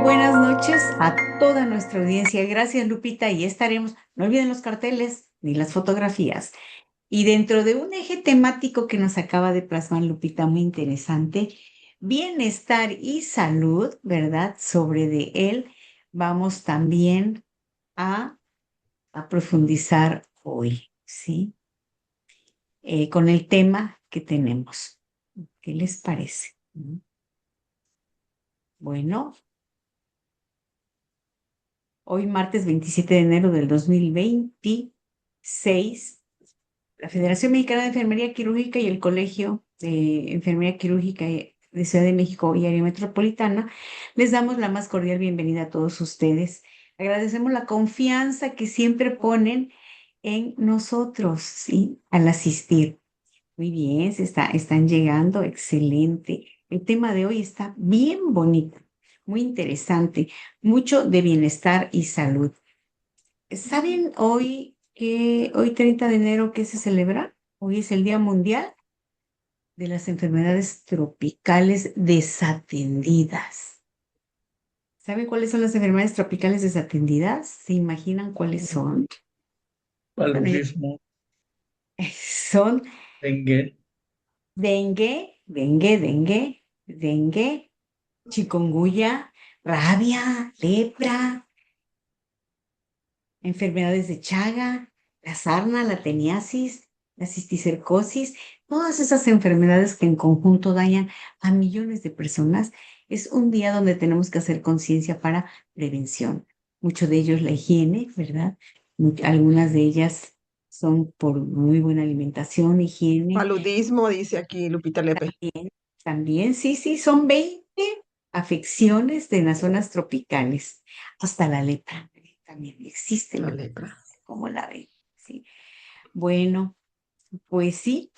buenas noches a toda nuestra audiencia. Gracias, Lupita, y estaremos, no olviden los carteles ni las fotografías. Y dentro de un eje temático que nos acaba de plasmar Lupita, muy interesante, bienestar y salud, ¿verdad? Sobre de él vamos también a, a profundizar hoy, ¿sí? Con el tema que tenemos. ¿Qué les parece? Bueno, hoy martes 27 de enero del 2026, la Federación Mexicana de Enfermería Quirúrgica y el Colegio de Enfermería Quirúrgica de Ciudad de México y Área Metropolitana, les damos la más cordial bienvenida a todos ustedes. Agradecemos la confianza que siempre ponen en nosotros, ¿sí? Al asistir. Muy bien, están llegando, excelente. El tema de hoy está bien bonito, muy interesante, mucho de bienestar y salud. ¿Saben hoy 30 de enero, qué se celebra? Hoy es el Día Mundial de las Enfermedades Tropicales Desatendidas. ¿Saben cuáles son las enfermedades tropicales desatendidas? ¿Se imaginan cuáles son? Bueno, Paludismo, son dengue, dengue, chikungunya, rabia, lepra, enfermedades de Chaga, la sarna, la teniasis, la cisticercosis, todas esas enfermedades que en conjunto dañan a millones de personas. Es un día donde tenemos que hacer conciencia para prevención. Mucho de ellos la higiene, ¿verdad? Algunas de ellas son por muy buena alimentación, higiene. Paludismo, dice aquí Lupita Lepe. También, sí, sí, son 20 afecciones de las zonas tropicales, hasta la lepra. También existe La la lepra. como la ven, ¿sí? Bueno, pues sí,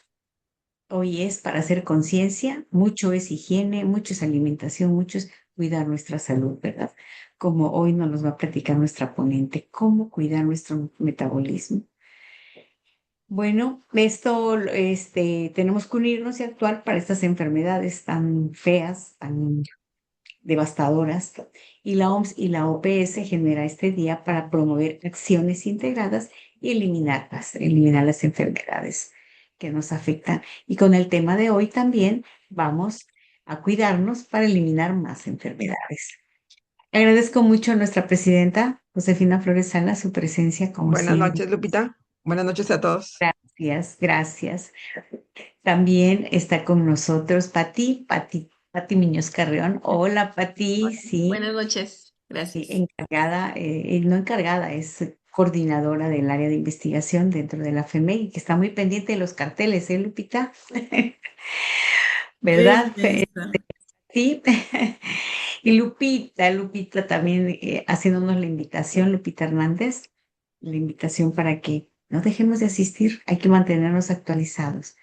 hoy es para hacer conciencia, mucho es higiene, mucho es alimentación, mucho es cuidar nuestra salud, ¿verdad? Como hoy nos va a platicar nuestra ponente, cómo cuidar nuestro metabolismo. Bueno, tenemos que unirnos y actuar para estas enfermedades tan feas, tan devastadoras, y la OMS y la OPS genera este día para promover acciones integradas y eliminar las enfermedades que nos afectan. Y con el tema de hoy también vamos a cuidarnos para eliminar más enfermedades. Agradezco mucho a nuestra presidenta, Josefina Flores Sala, su presencia como Buenas siempre. noches, Lupita. Buenas noches a todos. Gracias, gracias. También está con nosotros Pati Muñoz Carreón. Hola, Pati, sí, Buenas noches, gracias. encargada, no encargada, es coordinadora del área de investigación dentro de la FEMEI, que está muy pendiente de los carteles, ¿eh, Lupita? ¿Verdad? Belleza. Sí. Y Lupita también haciéndonos la invitación, Lupita Hernández, la invitación para que no dejemos de asistir, hay que mantenernos actualizados.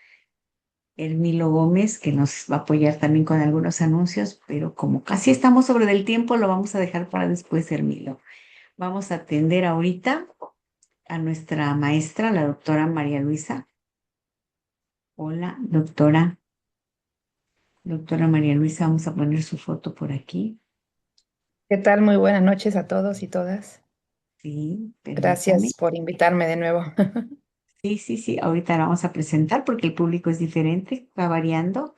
Hermilo Gómez, que nos va a apoyar también con algunos anuncios, pero como casi estamos sobre del tiempo, lo vamos a dejar para después, Hermilo. Vamos a atender ahorita a nuestra maestra, la doctora María Luisa. Hola, doctora María Luisa, vamos a poner su foto por aquí. ¿Qué tal? Muy buenas noches a todos y todas. Sí, permítame. Gracias por invitarme de nuevo. Sí, sí, sí, ahorita la vamos a presentar porque el público es diferente, va variando.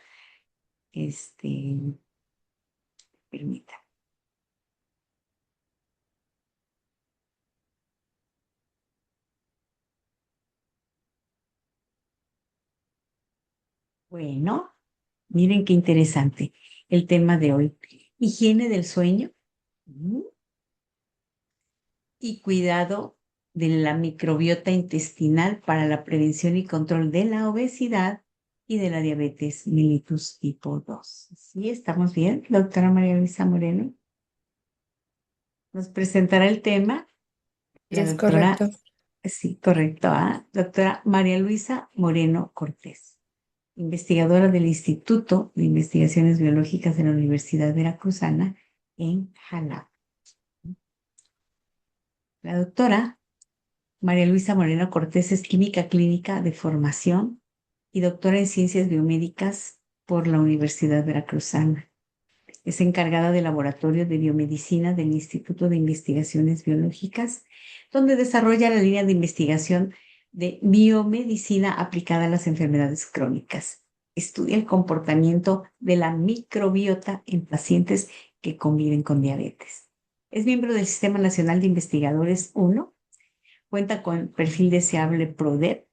Permítame. Bueno, miren qué interesante el tema de hoy. Higiene del sueño. Y cuidado de la microbiota intestinal para la prevención y control de la obesidad y de la diabetes mellitus tipo 2. ¿Sí? ¿Estamos bien, doctora María Luisa Moreno? Nos presentará el tema la Es doctora, correcto. sí, correcto, doctora María Luisa Moreno Cortés, investigadora del Instituto de Investigaciones Biológicas de la Universidad Veracruzana en Jalapa. La doctora María Luisa Moreno Cortés es química clínica de formación y doctora en ciencias biomédicas por la Universidad Veracruzana. Es encargada del Laboratorio de Biomedicina del Instituto de Investigaciones Biológicas, donde desarrolla la línea de investigación de biomedicina aplicada a las enfermedades crónicas. Estudia el comportamiento de la microbiota en pacientes que conviven con diabetes. Es miembro del Sistema Nacional de Investigadores 1, cuenta con perfil deseable PRODEP,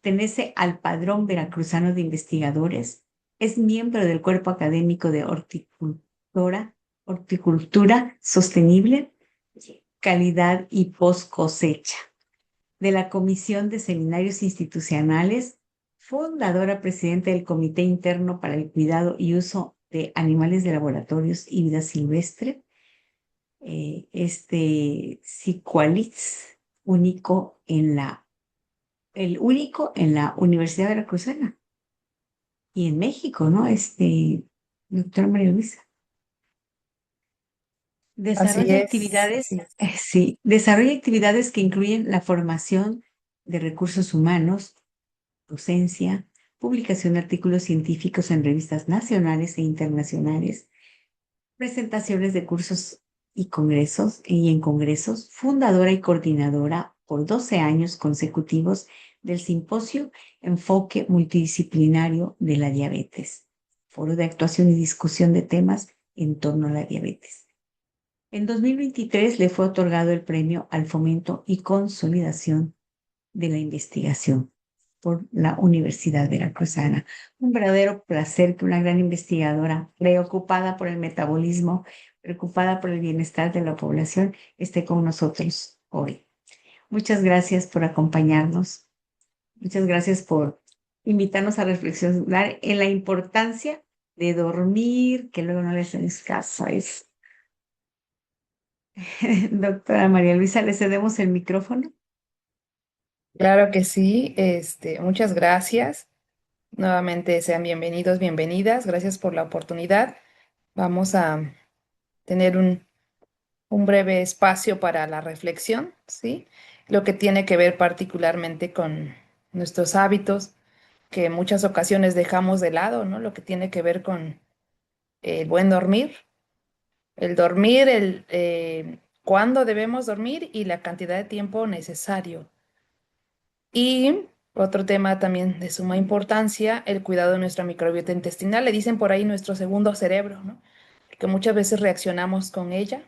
pertenece al Padrón Veracruzano de Investigadores, es miembro del Cuerpo Académico de Horticultura Sostenible, Calidad y Post Cosecha, de la Comisión de Seminarios Institucionales, fundadora presidenta del Comité Interno para el Cuidado y Uso de Animales de Laboratorios y Vida Silvestre, Cicualitz, el único en la Universidad Veracruzana y en México, ¿no? Doctora María Luisa. Así Desarrolla es, actividades, así es. sí, desarrolla actividades que incluyen la formación de recursos humanos, docencia, publicación de artículos científicos en revistas nacionales e internacionales, presentaciones de cursos y en congresos, fundadora y coordinadora por 12 años consecutivos del Simposio Enfoque Multidisciplinario de la Diabetes, foro de actuación y discusión de temas en torno a la diabetes. En 2023 le fue otorgado el premio al fomento y consolidación de la investigación por la Universidad Veracruzana. Un verdadero placer que una gran investigadora preocupada por el metabolismo, preocupada por el bienestar de la población, esté con nosotros hoy. Muchas gracias por acompañarnos. Muchas gracias por invitarnos a reflexionar en la importancia de dormir, que luego no les hacemos caso. Doctora María Luisa, ¿le cedemos el micrófono? Claro que sí, muchas gracias. Nuevamente sean bienvenidos, bienvenidas. Gracias por la oportunidad. Vamos a tener un breve espacio para la reflexión, ¿sí? Lo que tiene que ver particularmente con nuestros hábitos, que en muchas ocasiones dejamos de lado, ¿no? Lo que tiene que ver con el buen dormir, cuándo debemos dormir y la cantidad de tiempo necesario. Y otro tema también de suma importancia, el cuidado de nuestra microbiota intestinal. Le dicen por ahí nuestro segundo cerebro, ¿no? Que muchas veces reaccionamos con ella.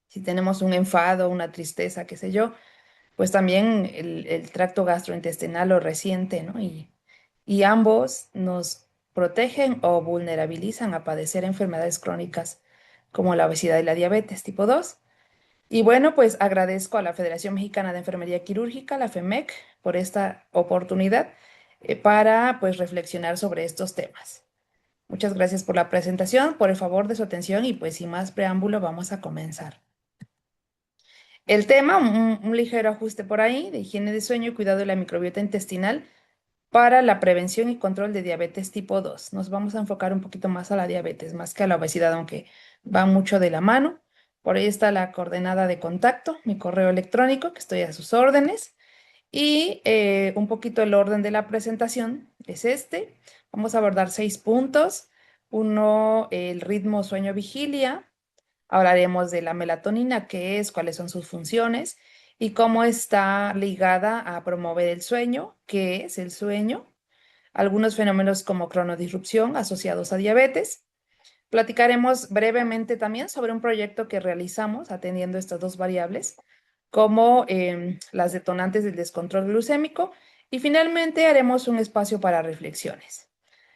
Si tenemos un enfado, una tristeza, qué sé yo, pues también el tracto gastrointestinal lo resiente, ¿no? Y ambos nos protegen o vulnerabilizan a padecer enfermedades crónicas como la obesidad y la diabetes tipo 2. Y bueno, pues agradezco a la Federación Mexicana de Enfermería Quirúrgica, la FEMEC, por esta oportunidad para pues reflexionar sobre estos temas. Muchas gracias por la presentación, por el favor de su atención y pues sin más preámbulo vamos a comenzar. El tema, un ligero ajuste por ahí, de higiene de sueño y cuidado de la microbiota intestinal para la prevención y control de diabetes tipo 2. Nos vamos a enfocar un poquito más a la diabetes, más que a la obesidad, aunque va mucho de la mano. Por ahí está la coordenada de contacto, mi correo electrónico, que estoy a sus órdenes. Y un poquito el orden de la presentación es este. Vamos a abordar 6 puntos. Uno, el ritmo sueño-vigilia. Hablaremos de la melatonina, qué es, cuáles son sus funciones y cómo está ligada a promover el sueño, qué es el sueño, algunos fenómenos como cronodisrupción asociados a diabetes. Platicaremos brevemente también sobre un proyecto que realizamos atendiendo estas dos variables, como las detonantes del descontrol glucémico, y finalmente haremos un espacio para reflexiones.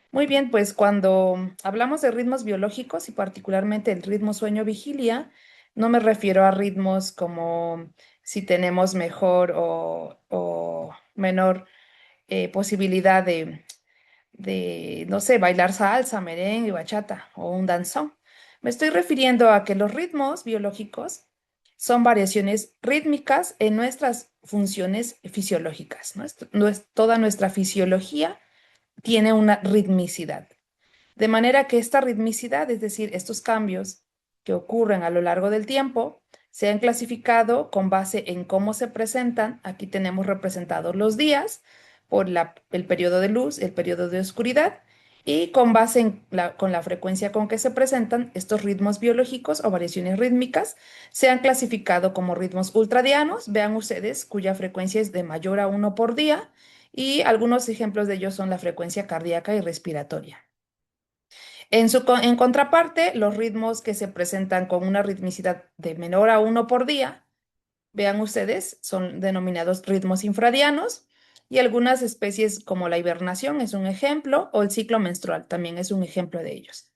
Muy bien, pues cuando hablamos de ritmos biológicos y particularmente el ritmo sueño-vigilia, no me refiero a ritmos como si tenemos mejor o menor posibilidad no sé, bailar salsa, merengue, bachata o un danzón. Me estoy refiriendo a que los ritmos biológicos son variaciones rítmicas en nuestras funciones fisiológicas, ¿no? Toda nuestra fisiología tiene una ritmicidad. De manera que esta ritmicidad, es decir, estos cambios que ocurren a lo largo del tiempo, se han clasificado con base en cómo se presentan. Aquí tenemos representados los días por el periodo de luz, el periodo de oscuridad, Y con base con la frecuencia con que se presentan estos ritmos biológicos o variaciones rítmicas, se han clasificado como ritmos ultradianos, vean ustedes, cuya frecuencia es de mayor a 1 por día, y algunos ejemplos de ellos son la frecuencia cardíaca y respiratoria. En contraparte, los ritmos que se presentan con una ritmicidad de menor a 1 por día, vean ustedes, son denominados ritmos infradianos, y algunas especies como la hibernación es un ejemplo, o el ciclo menstrual también es un ejemplo de ellos.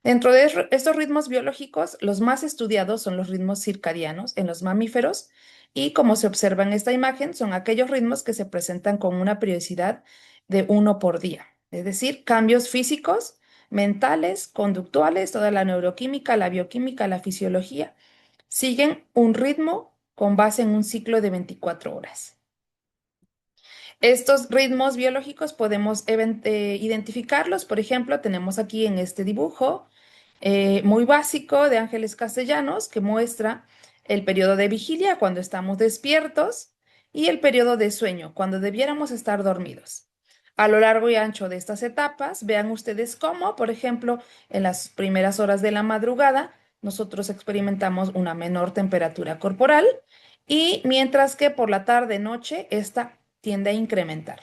Dentro de estos ritmos biológicos, los más estudiados son los ritmos circadianos en los mamíferos, y como se observa en esta imagen, son aquellos ritmos que se presentan con una periodicidad de 1 por día, es decir, cambios físicos, mentales, conductuales, toda la neuroquímica, la bioquímica, la fisiología, siguen un ritmo con base en un ciclo de 24 horas. Estos ritmos biológicos podemos identificarlos. Por ejemplo, tenemos aquí en este dibujo muy básico de Ángeles Castellanos que muestra el periodo de vigilia cuando estamos despiertos y el periodo de sueño cuando debiéramos estar dormidos. A lo largo y ancho de estas etapas, vean ustedes cómo, por ejemplo, en las primeras horas de la madrugada, nosotros experimentamos una menor temperatura corporal y mientras que por la tarde-noche esta tiende a incrementar.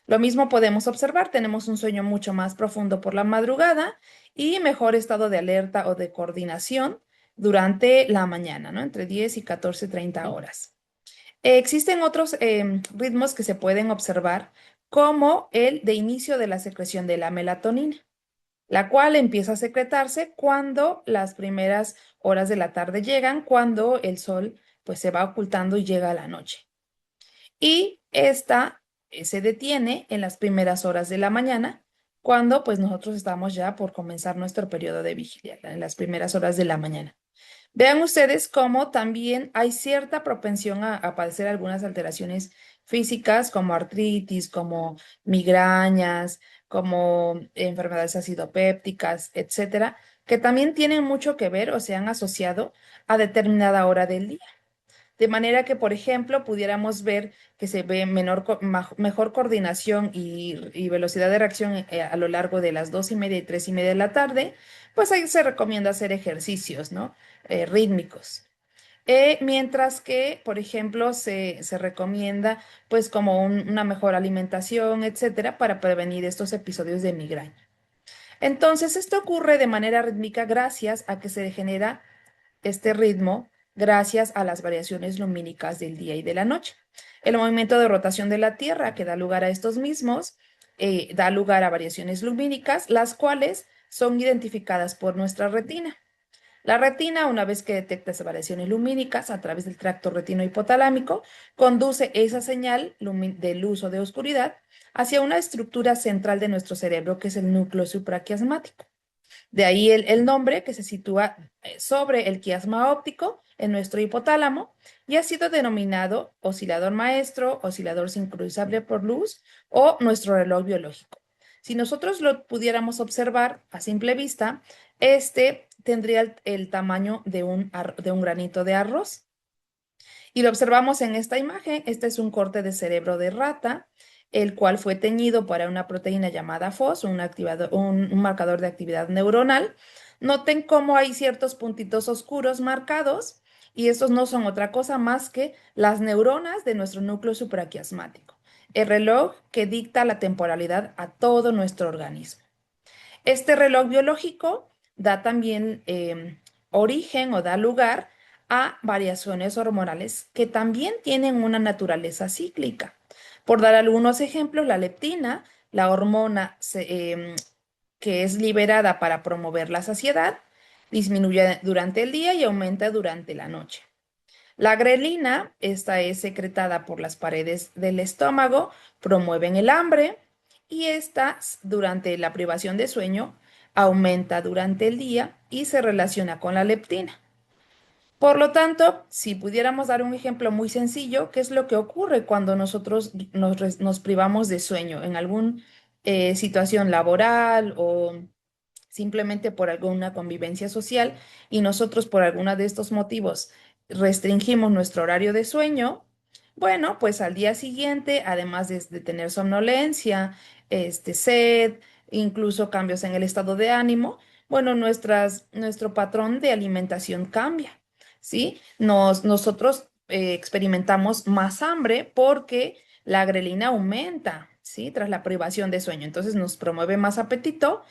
Lo mismo podemos observar, tenemos un sueño mucho más profundo por la madrugada y mejor estado de alerta o de coordinación durante la mañana, ¿no? Entre 10 y 14:30 horas. Existen otros ritmos que se pueden observar, como el de inicio de la secreción de la melatonina, la cual empieza a secretarse cuando las primeras horas de la tarde llegan, cuando el sol pues se va ocultando y llega a la noche. Y esta se detiene en las primeras horas de la mañana, cuando pues nosotros estamos ya por comenzar nuestro periodo de vigilia, en las primeras horas de la mañana. Vean ustedes cómo también hay cierta propensión a padecer algunas alteraciones físicas como artritis, como migrañas, como enfermedades acidopépticas, etcétera, que también tienen mucho que ver o se han asociado a determinada hora del día. De manera que, por ejemplo, pudiéramos ver que se ve mejor coordinación y velocidad de reacción a lo largo de las 2:30 y 3:30 de la tarde, pues ahí se recomienda hacer ejercicios, ¿no? Rítmicos. Mientras que, por ejemplo, se recomienda pues como una mejor alimentación, etcétera, para prevenir estos episodios de migraña. Entonces, esto ocurre de manera rítmica gracias a que se genera este ritmo gracias a las variaciones lumínicas del día y de la noche. El movimiento de rotación de la Tierra que da lugar a estos mismos da lugar a variaciones lumínicas, las cuales son identificadas por nuestra retina. La retina, una vez que detecta esas variaciones lumínicas a través del tracto retino-hipotalámico, conduce esa señal de luz o de oscuridad hacia una estructura central de nuestro cerebro, que es el núcleo supraquiasmático. De ahí el nombre que se sitúa sobre el quiasma óptico en nuestro hipotálamo y ha sido denominado oscilador maestro, oscilador sincronizable por luz o nuestro reloj biológico. Si nosotros lo pudiéramos observar a simple vista, este tendría el tamaño de un granito de arroz. Y lo observamos en esta imagen. Este es un corte de cerebro de rata, el cual fue teñido para una proteína llamada FOS, un marcador de actividad neuronal. Noten cómo hay ciertos puntitos oscuros marcados, y estos no son otra cosa más que las neuronas de nuestro núcleo supraquiasmático, el reloj que dicta la temporalidad a todo nuestro organismo. Este reloj biológico da también origen o da lugar a variaciones hormonales que también tienen una naturaleza cíclica. Por dar algunos ejemplos, la leptina, la hormona que es liberada para promover la saciedad, disminuye durante el día y aumenta durante la noche. La grelina, esta es secretada por las paredes del estómago, promueven el hambre, y esta, durante la privación de sueño, aumenta durante el día y se relaciona con la leptina. Por lo tanto, si pudiéramos dar un ejemplo muy sencillo, ¿qué es lo que ocurre cuando nosotros nos privamos de sueño en alguna situación laboral o simplemente por alguna convivencia social, y nosotros por alguno de estos motivos restringimos nuestro horario de sueño? Bueno, pues al día siguiente, además de tener somnolencia, sed, incluso cambios en el estado de ánimo, bueno, nuestro patrón de alimentación cambia, ¿sí? Nosotros experimentamos más hambre porque la grelina aumenta, ¿sí? Tras la privación de sueño. Entonces nos promueve más apetito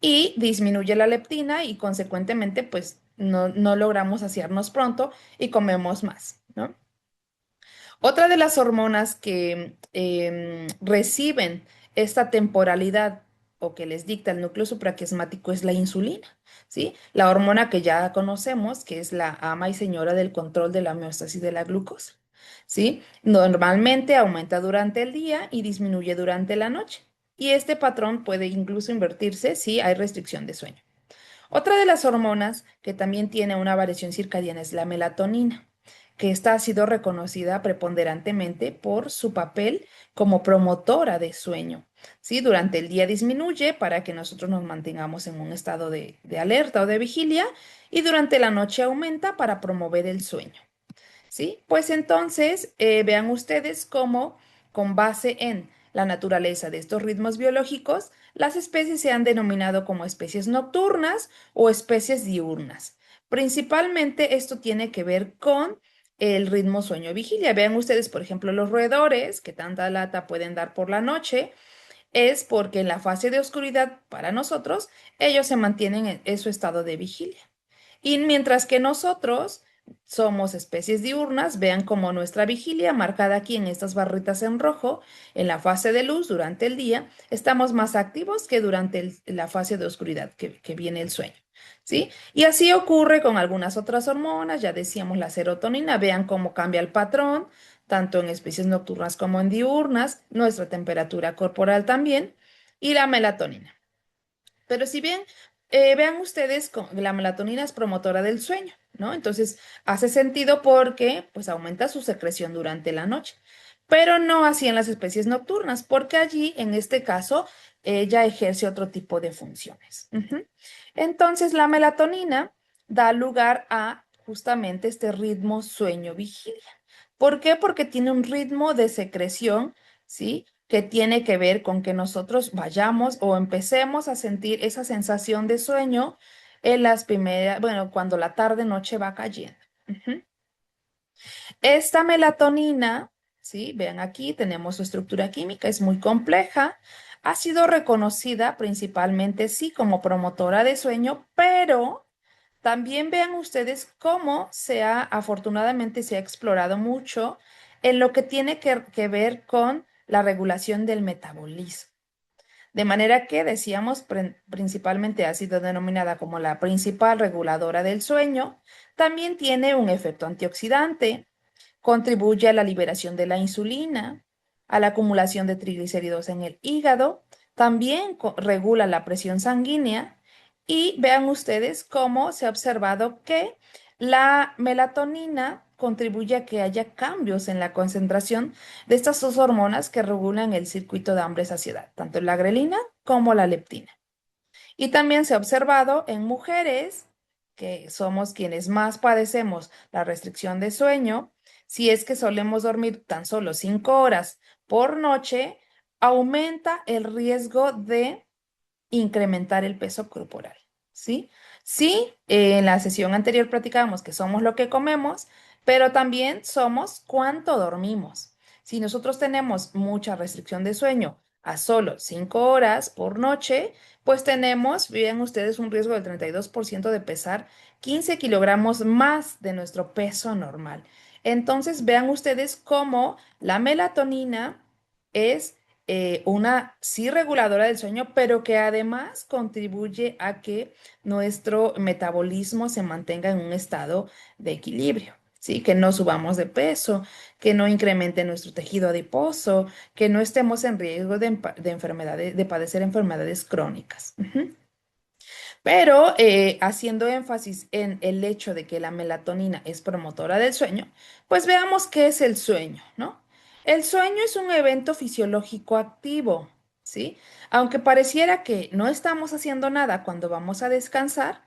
y disminuye la leptina y consecuentemente pues no logramos saciarnos pronto y comemos más, ¿no? Otra de las hormonas que reciben esta temporalidad o que les dicta el núcleo supraquiasmático es la insulina, ¿sí? La hormona que ya conocemos, que es la ama y señora del control de la homeostasis de la glucosa, ¿sí? Normalmente aumenta durante el día y disminuye durante la noche. Y este patrón puede incluso invertirse si hay restricción de sueño. Otra de las hormonas que también tiene una variación circadiana es la melatonina, que esta ha sido reconocida preponderantemente por su papel como promotora de sueño. ¿Sí? Durante el día disminuye para que nosotros nos mantengamos en un estado de alerta o de vigilia y durante la noche aumenta para promover el sueño. ¿Sí? Pues entonces, vean ustedes cómo, con base en la naturaleza de estos ritmos biológicos, las especies se han denominado como especies nocturnas o especies diurnas. Principalmente esto tiene que ver con el ritmo sueño-vigilia. Vean ustedes, por ejemplo, los roedores, que tanta lata pueden dar por la noche, es porque en la fase de oscuridad para nosotros, ellos se mantienen en su estado de vigilia. Y mientras que nosotros somos especies diurnas, vean como nuestra vigilia, marcada aquí en estas barritas en rojo, en la fase de luz durante el día, estamos más activos que durante la fase de oscuridad que viene el sueño. ¿Sí? Y así ocurre con algunas otras hormonas, ya decíamos la serotonina, vean cómo cambia el patrón, tanto en especies nocturnas como en diurnas, nuestra temperatura corporal también, y la melatonina. Pero si bien, vean ustedes, la melatonina es promotora del sueño, ¿no? Entonces, hace sentido porque, pues, aumenta su secreción durante la noche, pero no así en las especies nocturnas, porque allí, en este caso, ella ejerce otro tipo de funciones. Ujú. Entonces, la melatonina da lugar a justamente este ritmo sueño-vigilia. ¿Por qué? Porque tiene un ritmo de secreción, ¿sí? Que tiene que ver con que nosotros vayamos o empecemos a sentir esa sensación de sueño en las primeras, bueno, cuando la tarde-noche va cayendo. Ujú. Esta melatonina, ¿sí? Vean aquí, tenemos su estructura química, es muy compleja. Ha sido reconocida principalmente, sí, como promotora de sueño, pero también vean ustedes cómo afortunadamente se ha explorado mucho en lo que tiene que ver con la regulación del metabolismo. De manera que decíamos, principalmente ha sido denominada como la principal reguladora del sueño. También tiene un efecto antioxidante, contribuye a la liberación de la insulina, a la acumulación de triglicéridos en el hígado, también regula la presión sanguínea y vean ustedes cómo se ha observado que la melatonina contribuye a que haya cambios en la concentración de estas dos hormonas que regulan el circuito de hambre-saciedad, tanto la grelina como la leptina. Y también se ha observado en mujeres, que somos quienes más padecemos la restricción de sueño, si es que solemos dormir tan solo 5 horas por noche, aumenta el riesgo de incrementar el peso corporal, ¿sí? Sí, en la sesión anterior platicábamos que somos lo que comemos, pero también somos cuánto dormimos. Si nosotros tenemos mucha restricción de sueño a solo 5 horas por noche, pues tenemos, vean ustedes, un riesgo del 32% de pesar 15 kilogramos más de nuestro peso normal. Entonces, vean ustedes cómo la melatonina es una sí reguladora del sueño, pero que además contribuye a que nuestro metabolismo se mantenga en un estado de equilibrio, ¿sí? Que no subamos de peso, que no incremente nuestro tejido adiposo, que no estemos en riesgo de enfermedades, de padecer enfermedades crónicas. Ujú. Pero haciendo énfasis en el hecho de que la melatonina es promotora del sueño, pues veamos qué es el sueño, ¿no? El sueño es un evento fisiológico activo, ¿sí? Aunque pareciera que no estamos haciendo nada cuando vamos a descansar,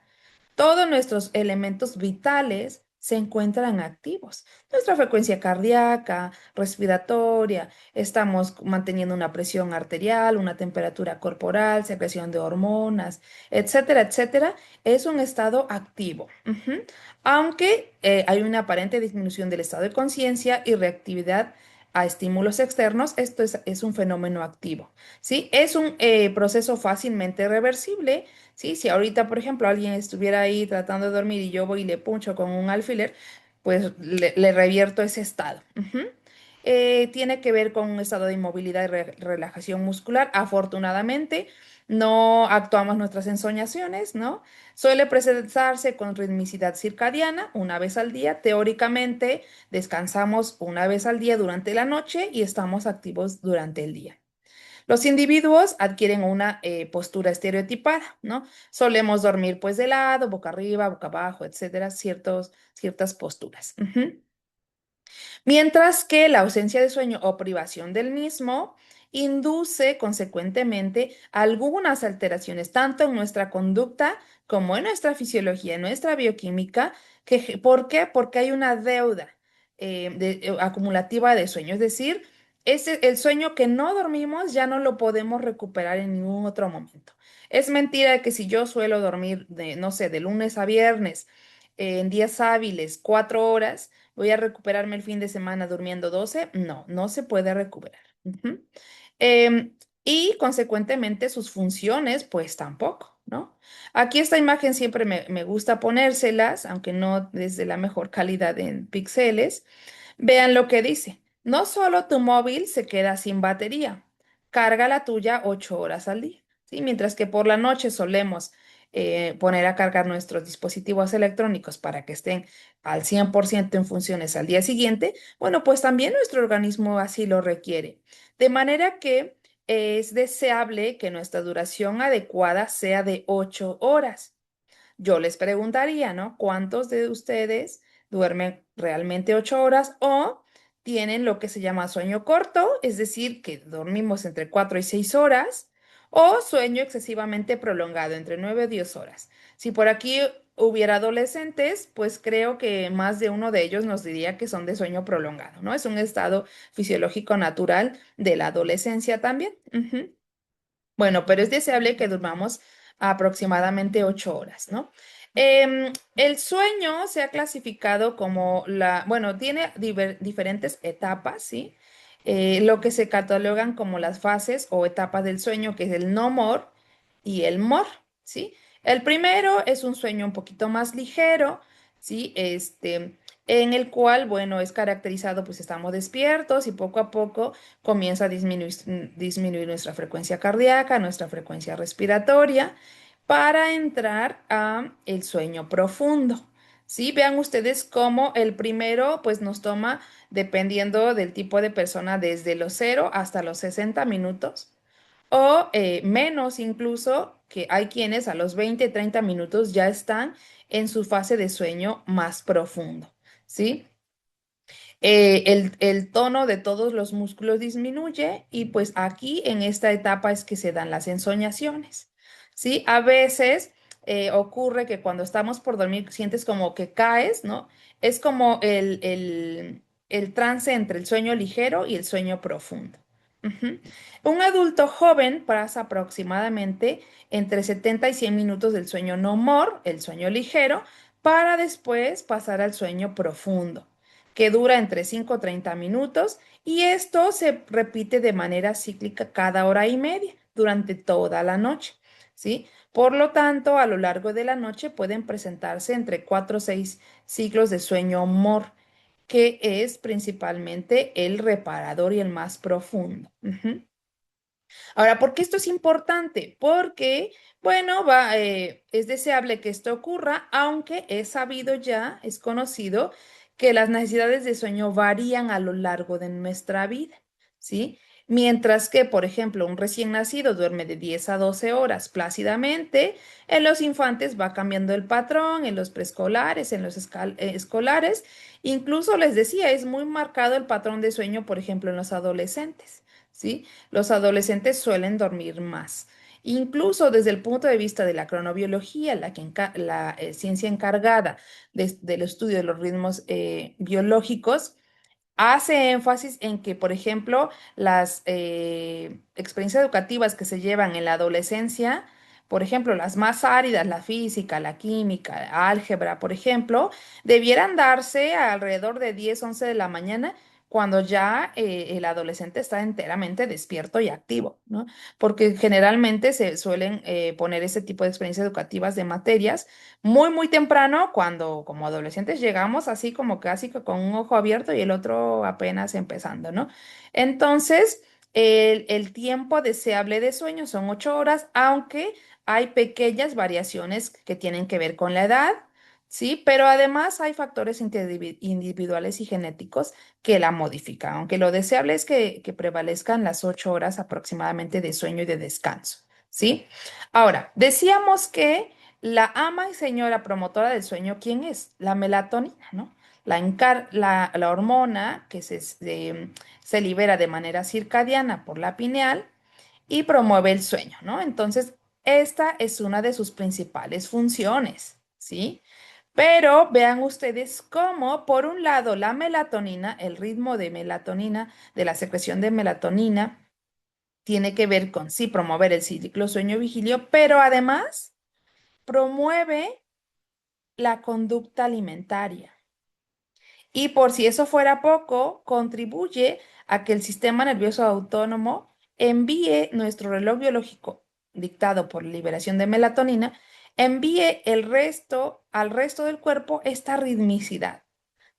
todos nuestros elementos vitales se encuentran activos. Nuestra frecuencia cardíaca, respiratoria, estamos manteniendo una presión arterial, una temperatura corporal, secreción de hormonas, etcétera, etcétera. Es un estado activo. Ujú. Aunque hay una aparente disminución del estado de conciencia y reactividad a estímulos externos, esto es un fenómeno activo, ¿sí? Es un proceso fácilmente reversible, ¿sí? Si ahorita, por ejemplo, alguien estuviera ahí tratando de dormir y yo voy y le puncho con un alfiler, pues le revierto ese estado. Ujú. Tiene que ver con un estado de inmovilidad y relajación muscular. Afortunadamente, no actuamos nuestras ensoñaciones, ¿no? Suele presentarse con ritmicidad circadiana una vez al día. Teóricamente, descansamos una vez al día durante la noche y estamos activos durante el día. Los individuos adquieren una postura estereotipada, ¿no? Solemos dormir pues de lado, boca arriba, boca abajo, etcétera, ciertas posturas. Ujú. Mientras que la ausencia de sueño o privación del mismo induce consecuentemente algunas alteraciones tanto en nuestra conducta como en nuestra fisiología, en nuestra bioquímica. ¿Por qué? Porque hay una deuda acumulativa de sueño, es decir, el sueño que no dormimos ya no lo podemos recuperar en ningún otro momento. Es mentira que si yo suelo dormir no sé, de lunes a viernes, en días hábiles, 4 horas, ¿voy a recuperarme el fin de semana durmiendo 12? No, no se puede recuperar. Ujú. Em, y consecuentemente sus funciones, pues tampoco, ¿no? Aquí esta imagen siempre me gusta ponérselas, aunque no desde la mejor calidad en píxeles. Vean lo que dice. No solo tu móvil se queda sin batería, carga la tuya 8 horas al día, ¿sí? Mientras que por la noche solemos poner a cargar nuestros dispositivos electrónicos para que estén al 100% en funciones al día siguiente, bueno, pues también nuestro organismo así lo requiere. De manera que es deseable que nuestra duración adecuada sea de 8 horas. Yo les preguntaría, ¿no? ¿Cuántos de ustedes duermen realmente 8 horas o tienen lo que se llama sueño corto, es decir, que dormimos entre 4 y 6 horas, o sueño excesivamente prolongado, entre 9 o 10 horas? Si por aquí hubiera adolescentes, pues creo que más de uno de ellos nos diría que son de sueño prolongado, ¿no? Es un estado fisiológico natural de la adolescencia también. Ujú. Bueno, pero es deseable que durmamos aproximadamente 8 horas, ¿no? El sueño se ha clasificado como bueno, tiene diferentes etapas, ¿sí? Lo que se catalogan como las fases o etapas del sueño, que es el no more y el more, ¿sí? El primero es un sueño un poquito más ligero, ¿sí? En el cual, bueno, es caracterizado, pues estamos despiertos y poco a poco comienza a disminuir nuestra frecuencia cardíaca, nuestra frecuencia respiratoria, para entrar a el sueño profundo. Sí, vean ustedes cómo el primero pues nos toma, dependiendo del tipo de persona, desde los 0 hasta los 60 minutos o menos incluso, que hay quienes a los 20 30 minutos ya están en su fase de sueño más profundo. ¿Sí? El tono de todos los músculos disminuye y pues aquí en esta etapa es que se dan las ensoñaciones, ¿sí? A veces ocurre que cuando estamos por dormir sientes como que caes, ¿no? Es como el trance entre el sueño ligero y el sueño profundo. Ujú. Un adulto joven pasa aproximadamente entre 70 y 100 minutos del sueño no more, el sueño ligero, para después pasar al sueño profundo que dura entre 5 o 30 minutos y esto se repite de manera cíclica cada hora y media durante toda la noche, ¿sí? Por lo tanto, a lo largo de la noche pueden presentarse entre 4 o 6 ciclos de sueño MOR, que es principalmente el reparador y el más profundo. Ujú. Ahora, ¿por qué esto es importante? Porque, bueno, es deseable que esto ocurra, aunque es sabido ya, es conocido que las necesidades de sueño varían a lo largo de nuestra vida, ¿sí? Mientras que, por ejemplo, un recién nacido duerme de 10 a 12 horas plácidamente, en los infantes va cambiando el patrón, en los preescolares, en los escolares, incluso les decía, es muy marcado el patrón de sueño, por ejemplo, en los adolescentes, ¿sí? Los adolescentes suelen dormir más. Incluso desde el punto de vista de la cronobiología, la ciencia encargada del estudio de los ritmos biológicos, hace énfasis en que, por ejemplo, las experiencias educativas que se llevan en la adolescencia, por ejemplo, las más áridas, la física, la química, álgebra, por ejemplo, debieran darse alrededor de 10, 11 de la mañana, cuando ya el adolescente está enteramente despierto y activo, ¿no? Porque generalmente se suelen poner ese tipo de experiencias educativas de materias muy, muy temprano, cuando como adolescentes llegamos así como casi que con un ojo abierto y el otro apenas empezando, ¿no? Entonces, el tiempo deseable de sueño son 8 horas, aunque hay pequeñas variaciones que tienen que ver con la edad, ¿sí? Pero además hay factores individuales y genéticos que la modifican, aunque lo deseable es que prevalezcan las 8 horas aproximadamente de sueño y de descanso, ¿sí? Ahora, decíamos que la ama y señora promotora del sueño, ¿quién es? La melatonina, ¿no? La hormona que se libera de manera circadiana por la pineal y promueve el sueño, ¿no? Entonces, esta es una de sus principales funciones, ¿sí? Pero vean ustedes cómo, por un lado, la melatonina, el ritmo de melatonina, de la secreción de melatonina, tiene que ver con, sí, promover el ciclo sueño-vigilio, pero además promueve la conducta alimentaria. Y por si eso fuera poco, contribuye a que el sistema nervioso autónomo envíe nuestro reloj biológico dictado por la liberación de melatonina, envíe al resto del cuerpo esta ritmicidad,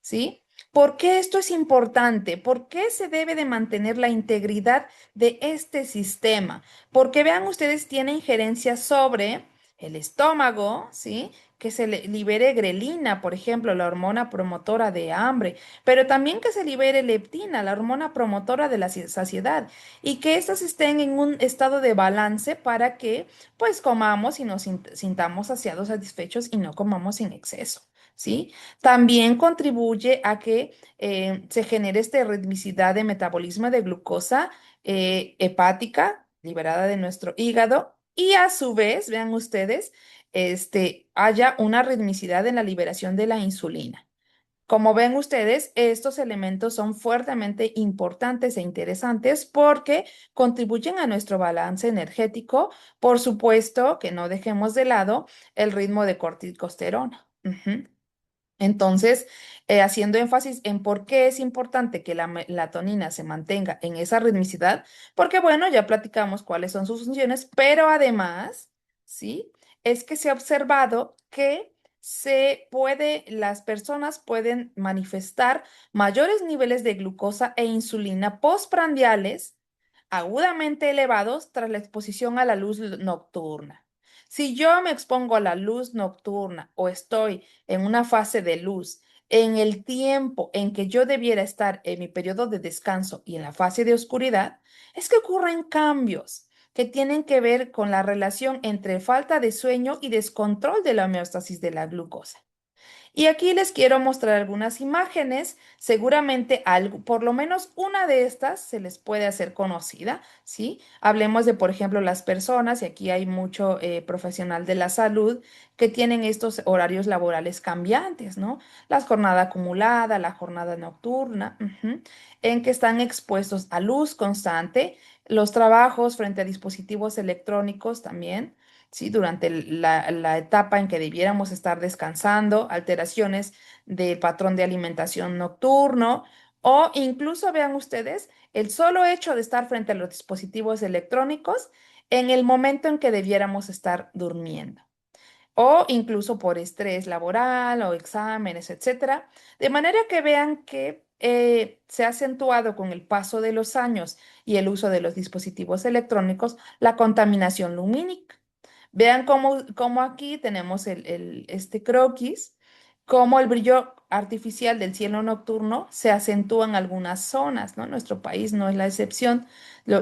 ¿sí? ¿Por qué esto es importante? ¿Por qué se debe de mantener la integridad de este sistema? Porque vean ustedes, tiene injerencia sobre el estómago, ¿sí? Que se libere grelina, por ejemplo, la hormona promotora de hambre, pero también que se libere leptina, la hormona promotora de la saciedad, y que éstas estén en un estado de balance para que pues comamos y nos sintamos saciados, satisfechos y no comamos en exceso, ¿sí? También contribuye a que se genere esta ritmicidad de metabolismo de glucosa hepática liberada de nuestro hígado, y a su vez, vean ustedes, haya una ritmicidad en la liberación de la insulina. Como ven ustedes, estos elementos son fuertemente importantes e interesantes porque contribuyen a nuestro balance energético. Por supuesto que no dejemos de lado el ritmo de corticosterona. Ujú. Entonces, haciendo énfasis en por qué es importante que la melatonina se mantenga en esa ritmicidad, porque bueno, ya platicamos cuáles son sus funciones, pero además, ¿sí? Es que se ha observado que las personas pueden manifestar mayores niveles de glucosa e insulina postprandiales agudamente elevados tras la exposición a la luz nocturna. Si yo me expongo a la luz nocturna o estoy en una fase de luz en el tiempo en que yo debiera estar en mi periodo de descanso y en la fase de oscuridad, es que ocurren cambios que tienen que ver con la relación entre falta de sueño y descontrol de la homeostasis de la glucosa. Y aquí les quiero mostrar algunas imágenes. Seguramente algo, por lo menos una de estas se les puede hacer conocida, ¿sí? Hablemos de, por ejemplo, las personas, y aquí hay mucho profesional de la salud que tienen estos horarios laborales cambiantes, ¿no? La jornada acumulada, la jornada nocturna, en que están expuestos a luz constante, los trabajos frente a dispositivos electrónicos también. ¿Sí? Durante la etapa en que debiéramos estar descansando, alteraciones del patrón de alimentación nocturno, o incluso vean ustedes el solo hecho de estar frente a los dispositivos electrónicos en el momento en que debiéramos estar durmiendo, o incluso por estrés laboral o exámenes, etcétera, de manera que vean que se ha acentuado con el paso de los años y el uso de los dispositivos electrónicos la contaminación lumínica. Vean cómo aquí tenemos este croquis, cómo el brillo artificial del cielo nocturno se acentúa en algunas zonas, ¿no? Nuestro país no es la excepción.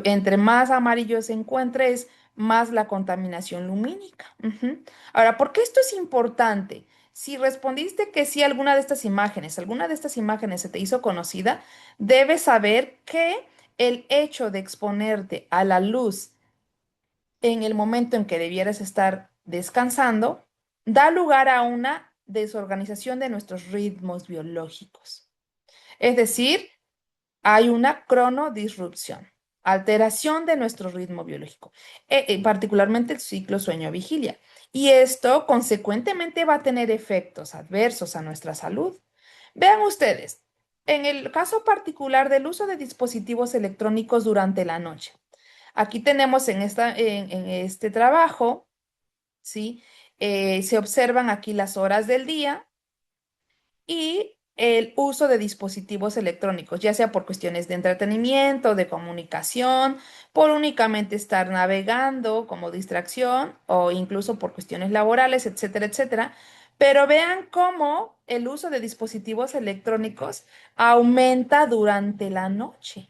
Entre más amarillo se encuentre, es más la contaminación lumínica. Ujú. Ahora, ¿por qué esto es importante? Si respondiste que sí a alguna de estas imágenes se te hizo conocida, debes saber que el hecho de exponerte a la luz en el momento en que debieras estar descansando, da lugar a una desorganización de nuestros ritmos biológicos. Es decir, hay una cronodisrupción, alteración de nuestro ritmo biológico, particularmente el ciclo sueño-vigilia. Y esto consecuentemente va a tener efectos adversos a nuestra salud. Vean ustedes, en el caso particular del uso de dispositivos electrónicos durante la noche. Aquí tenemos en este trabajo, ¿sí? Se observan aquí las horas del día y el uso de dispositivos electrónicos, ya sea por cuestiones de entretenimiento, de comunicación, por únicamente estar navegando como distracción o incluso por cuestiones laborales, etcétera, etcétera. Pero vean cómo el uso de dispositivos electrónicos aumenta durante la noche.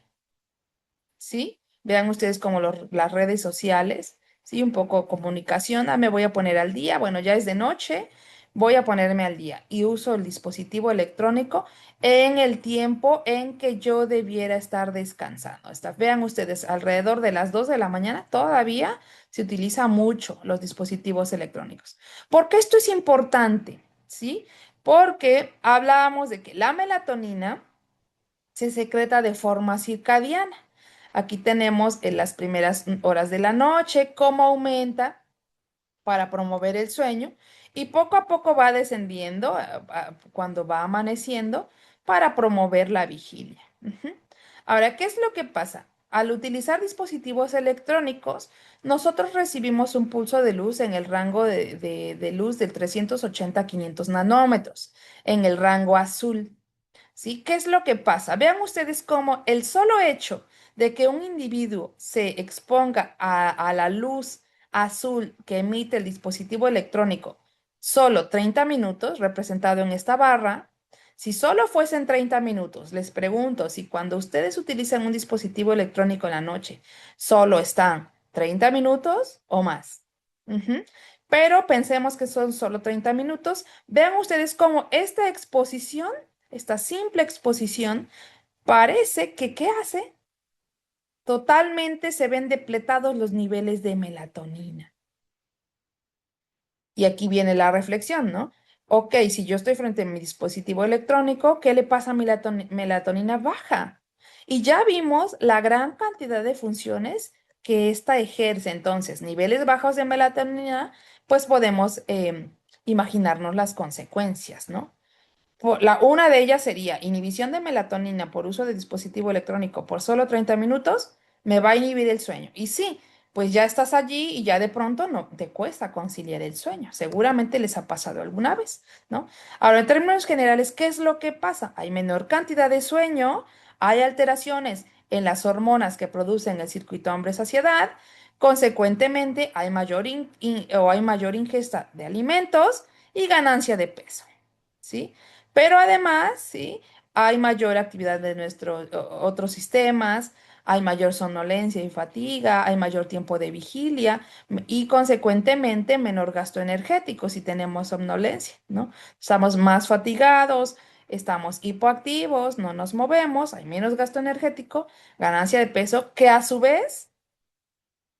¿Sí? Vean ustedes como las redes sociales, ¿sí? Un poco comunicación, me voy a poner al día, bueno, ya es de noche, voy a ponerme al día y uso el dispositivo electrónico en el tiempo en que yo debiera estar descansando. Vean ustedes, alrededor de las 2 de la mañana todavía se utiliza mucho los dispositivos electrónicos. ¿Por qué esto es importante? ¿Sí? Porque hablábamos de que la melatonina se secreta de forma circadiana. Aquí tenemos en las primeras horas de la noche cómo aumenta para promover el sueño y poco a poco va descendiendo cuando va amaneciendo para promover la vigilia. Ujú. Ahora, ¿qué es lo que pasa? Al utilizar dispositivos electrónicos, nosotros recibimos un pulso de luz en el rango de luz del 380 a 500 nanómetros, en el rango azul. ¿Sí? ¿Qué es lo que pasa? Vean ustedes cómo el solo hecho de que un individuo se exponga a la luz azul que emite el dispositivo electrónico solo 30 minutos, representado en esta barra, si solo fuesen 30 minutos, les pregunto si cuando ustedes utilizan un dispositivo electrónico en la noche, solo están 30 minutos o más. Ujú. Pero pensemos que son solo 30 minutos. Vean ustedes cómo esta exposición, esta simple exposición, parece que, ¿qué hace? Totalmente se ven depletados los niveles de melatonina. Y aquí viene la reflexión, ¿no? Ok, si yo estoy frente a mi dispositivo electrónico, ¿qué le pasa a mi melatonina baja? Y ya vimos la gran cantidad de funciones que ésta ejerce. Entonces, niveles bajos de melatonina, pues podemos imaginarnos las consecuencias, ¿no? Una de ellas sería inhibición de melatonina por uso de dispositivo electrónico por solo 30 minutos, me va a inhibir el sueño. Y sí, pues ya estás allí y ya de pronto no te cuesta conciliar el sueño. Seguramente les ha pasado alguna vez, ¿no? Ahora, en términos generales, ¿qué es lo que pasa? Hay menor cantidad de sueño, hay alteraciones en las hormonas que producen el circuito hambre-saciedad, consecuentemente hay mayor ingesta de alimentos y ganancia de peso. ¿Sí? Pero además, ¿sí? Hay mayor actividad de nuestros otros sistemas, hay mayor somnolencia y fatiga, hay mayor tiempo de vigilia y consecuentemente menor gasto energético si tenemos somnolencia, ¿no? Estamos más fatigados, estamos hipoactivos, no nos movemos, hay menos gasto energético, ganancia de peso, que a su vez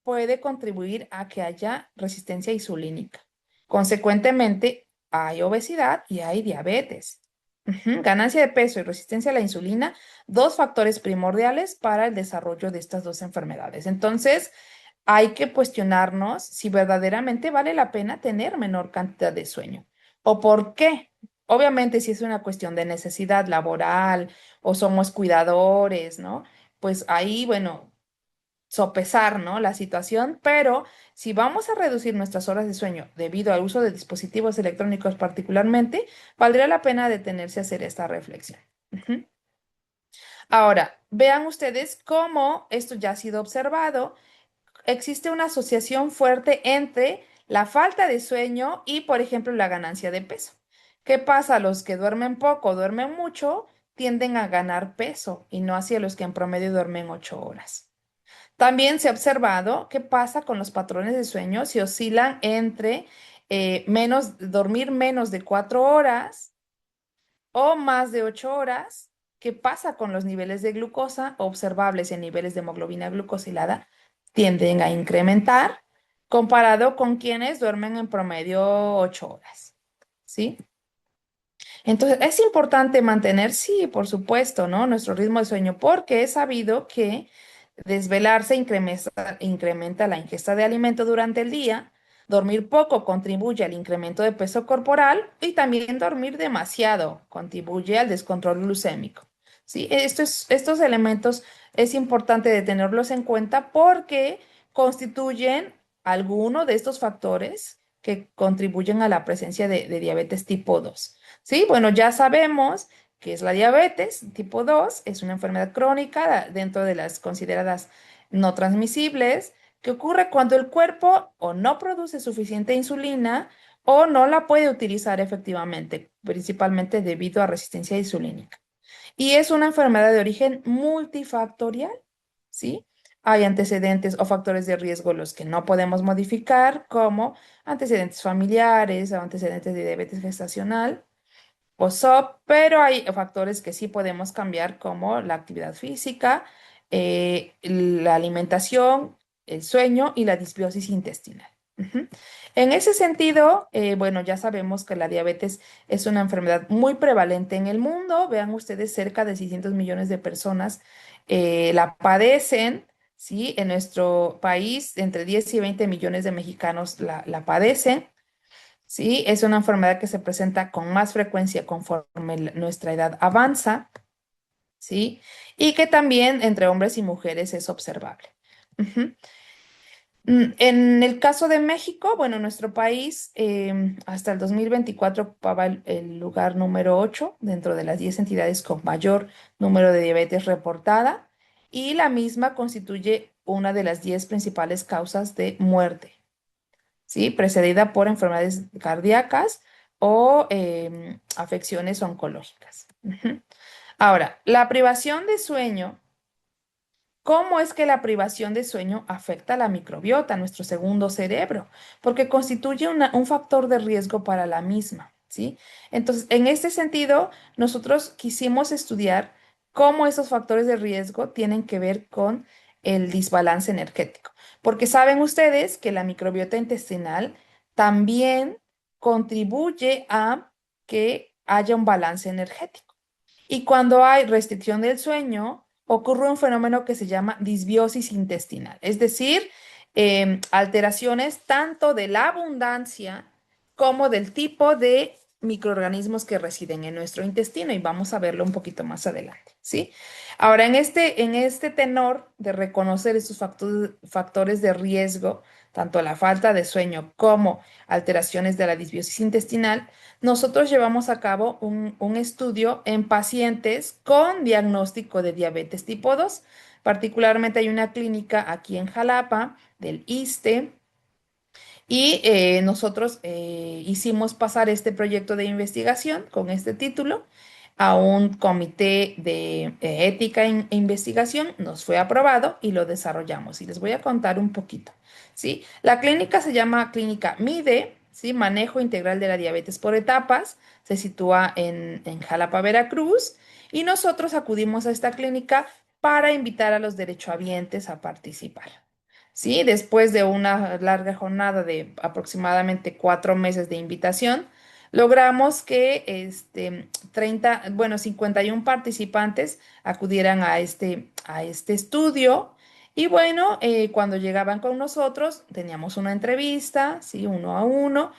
puede contribuir a que haya resistencia insulínica. Consecuentemente, hay obesidad y hay diabetes. Ujú. Ganancia de peso y resistencia a la insulina, dos factores primordiales para el desarrollo de estas dos enfermedades. Entonces, hay que cuestionarnos si verdaderamente vale la pena tener menor cantidad de sueño o por qué. Obviamente, si es una cuestión de necesidad laboral o somos cuidadores, ¿no? Pues ahí, bueno, sopesar, ¿no? La situación, pero si vamos a reducir nuestras horas de sueño debido al uso de dispositivos electrónicos particularmente, valdría la pena detenerse a hacer esta reflexión. Ujú. Ahora, vean ustedes cómo esto ya ha sido observado. Existe una asociación fuerte entre la falta de sueño y, por ejemplo, la ganancia de peso. ¿Qué pasa? Los que duermen poco, duermen mucho, tienden a ganar peso y no hacia los que en promedio duermen 8 horas. También se ha observado qué pasa con los patrones de sueño si oscilan entre dormir menos de 4 horas o más de 8 horas. ¿Qué pasa con los niveles de glucosa observables en niveles de hemoglobina glucosilada? Tienden a incrementar. comparado con quienes duermen en promedio 8 horas, ¿sí? Entonces, es importante mantener, sí, por supuesto, ¿no? Nuestro ritmo de sueño, porque es sabido que desvelarse incrementa la ingesta de alimento durante el día, dormir poco contribuye al incremento de peso corporal y también dormir demasiado contribuye al descontrol glucémico. ¿Sí? Estos elementos es importante de tenerlos en cuenta porque constituyen alguno de estos factores que contribuyen a la presencia de diabetes tipo 2. Sí, bueno, ya sabemos que es la diabetes tipo 2, es una enfermedad crónica dentro de las consideradas no transmisibles, que ocurre cuando el cuerpo o no produce suficiente insulina o no la puede utilizar efectivamente, principalmente debido a resistencia insulínica. Y es una enfermedad de origen multifactorial, ¿sí? Hay antecedentes o factores de riesgo los que no podemos modificar, como antecedentes familiares o antecedentes de diabetes gestacional o SOP, pero hay factores que sí podemos cambiar como la actividad física, la alimentación, el sueño y la disbiosis intestinal. Ujú. En ese sentido, bueno, ya sabemos que la diabetes es una enfermedad muy prevalente en el mundo. Vean ustedes, cerca de 600 millones de personas la padecen, ¿sí? En nuestro país, entre 10 y 20 millones de mexicanos la padecen. ¿Sí? Es una enfermedad que se presenta con más frecuencia conforme nuestra edad avanza, ¿sí? Y que también entre hombres y mujeres es observable. Ujú. En el caso de México, bueno, nuestro país hasta el 2024 ocupaba el lugar número 8 dentro de las 10 entidades con mayor número de diabetes reportada y la misma constituye una de las 10 principales causas de muerte. ¿Sí? Precedida por enfermedades cardíacas o afecciones oncológicas. Ujú. Ahora, la privación de sueño, ¿cómo es que la privación de sueño afecta a la microbiota, nuestro segundo cerebro? Porque constituye un factor de riesgo para la misma, ¿sí? Entonces, en este sentido, nosotros quisimos estudiar cómo esos factores de riesgo tienen que ver con el desbalance energético. Porque saben ustedes que la microbiota intestinal también contribuye a que haya un balance energético. Y cuando hay restricción del sueño, ocurre un fenómeno que se llama disbiosis intestinal, es decir, alteraciones tanto de la abundancia como del tipo de microorganismos que residen en nuestro intestino y vamos a verlo un poquito más adelante, ¿sí? Ahora, en este tenor de reconocer estos factores de riesgo, tanto la falta de sueño como alteraciones de la disbiosis intestinal, nosotros llevamos a cabo un estudio en pacientes con diagnóstico de diabetes tipo 2. Particularmente hay una clínica aquí en Jalapa del ISSSTE y nosotros hicimos pasar este proyecto de investigación con este título a un comité de ética e investigación, nos fue aprobado y lo desarrollamos. Y les voy a contar un poquito, ¿sí? La clínica se llama Clínica MIDE, ¿sí? Manejo Integral de la Diabetes por Etapas, se sitúa en Jalapa, Veracruz, y nosotros acudimos a esta clínica para invitar a los derechohabientes a participar. ¿Sí? Después de una larga jornada de aproximadamente 4 meses de invitación, logramos que 51 participantes acudieran a este estudio. Y bueno, cuando llegaban con nosotros, teníamos una entrevista, ¿sí? Uno a uno,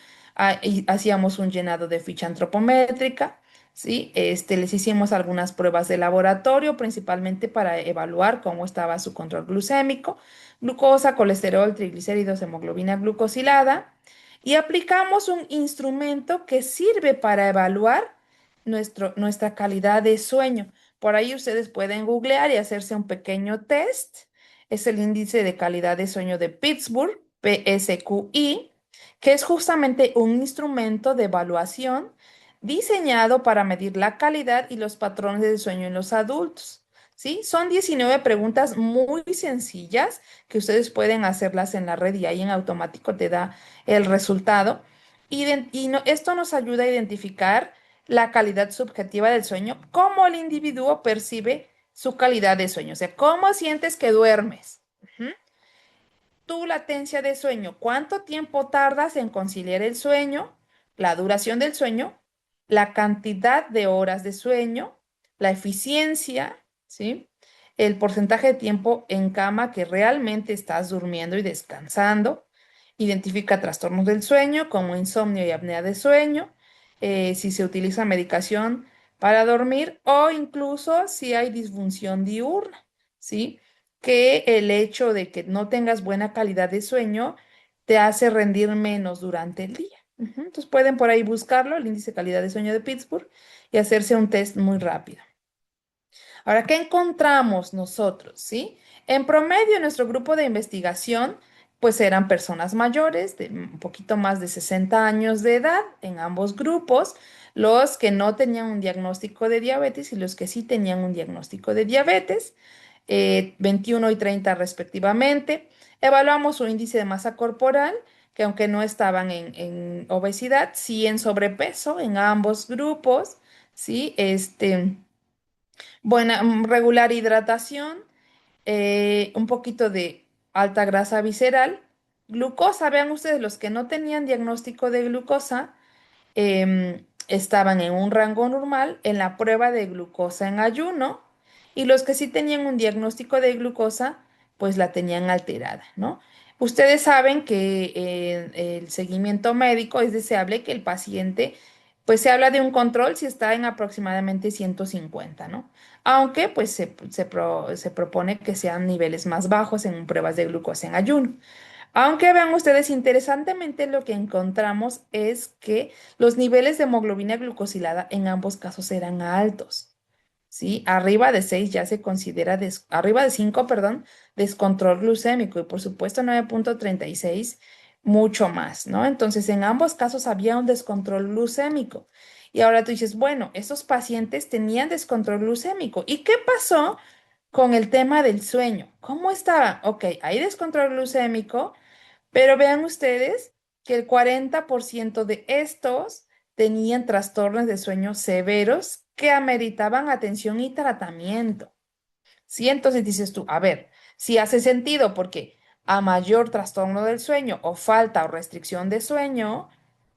y hacíamos un llenado de ficha antropométrica. ¿Sí? Les hicimos algunas pruebas de laboratorio, principalmente para evaluar cómo estaba su control glucémico, glucosa, colesterol, triglicéridos, hemoglobina glucosilada, y aplicamos un instrumento que sirve para evaluar nuestra calidad de sueño. Por ahí ustedes pueden googlear y hacerse un pequeño test. Es el índice de calidad de sueño de Pittsburgh, PSQI, que es justamente un instrumento de evaluación diseñado para medir la calidad y los patrones de sueño en los adultos. ¿Sí? Son 19 preguntas muy sencillas que ustedes pueden hacerlas en la red y ahí en automático te da el resultado. Esto nos ayuda a identificar la calidad subjetiva del sueño, cómo el individuo percibe su calidad de sueño, o sea, cómo sientes que duermes. Ujú. tu latencia de sueño, cuánto tiempo tardas en conciliar el sueño, la duración del sueño, la cantidad de horas de sueño, la eficiencia, ¿sí? El porcentaje de tiempo en cama que realmente estás durmiendo y descansando. Identifica trastornos del sueño como insomnio y apnea de sueño, si se utiliza medicación para dormir o incluso si hay disfunción diurna, ¿sí? Que el hecho de que no tengas buena calidad de sueño te hace rendir menos durante el día. Ujú. Entonces pueden por ahí buscarlo, el índice de calidad de sueño de Pittsburgh, y hacerse un test muy rápido. Ahora, ¿qué encontramos nosotros? ¿Sí? En promedio, nuestro grupo de investigación, pues eran personas mayores, de un poquito más de 60 años de edad, en ambos grupos, los que no tenían un diagnóstico de diabetes y los que sí tenían un diagnóstico de diabetes, 21 y 30 respectivamente. Evaluamos su índice de masa corporal, que aunque no estaban en obesidad, sí en sobrepeso en ambos grupos, ¿sí? Buena, regular hidratación, un poquito de alta grasa visceral, glucosa, vean ustedes, los que no tenían diagnóstico de glucosa estaban en un rango normal en la prueba de glucosa en ayuno y los que sí tenían un diagnóstico de glucosa, pues la tenían alterada, ¿no? Ustedes saben que el seguimiento médico es deseable que el paciente, pues se habla de un control si está en aproximadamente 150, ¿no? Aunque pues se propone que sean niveles más bajos en pruebas de glucosa en ayuno. Aunque vean ustedes, interesantemente lo que encontramos es que los niveles de hemoglobina glucosilada en ambos casos eran altos. ¿Sí? Arriba de 6 ya se considera, arriba de 5 perdón, descontrol glucémico y por supuesto 9,36 mucho más, ¿no? Entonces en ambos casos había un descontrol glucémico. Y ahora tú dices, bueno, esos pacientes tenían descontrol glucémico. ¿Y qué pasó con el tema del sueño? ¿Cómo estaba? Ok, hay descontrol glucémico. Pero vean ustedes que el 40% de estos tenían trastornos de sueño severos que ameritaban atención y tratamiento. Sí, entonces dices tú, a ver, si hace sentido porque a mayor trastorno del sueño o falta o restricción de sueño,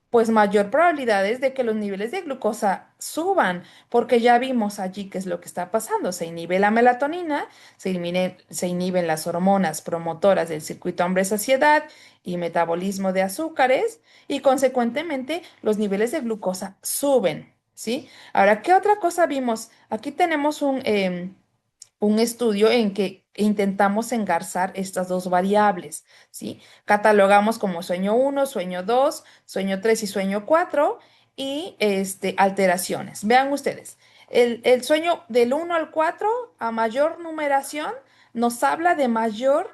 pues mayor probabilidad es de que los niveles de glucosa suban, porque ya vimos allí qué es lo que está pasando. Se inhibe la melatonina, se inhiben las hormonas promotoras del circuito hambre-saciedad y metabolismo de azúcares, y consecuentemente los niveles de glucosa suben, ¿sí? Ahora, ¿qué otra cosa vimos? Aquí tenemos un estudio en que intentamos engarzar estas dos variables, ¿sí? Catalogamos como sueño uno, sueño 2, sueño 3 y sueño 4 y alteraciones. Vean ustedes, el sueño del uno al 4 a mayor numeración nos habla de mayor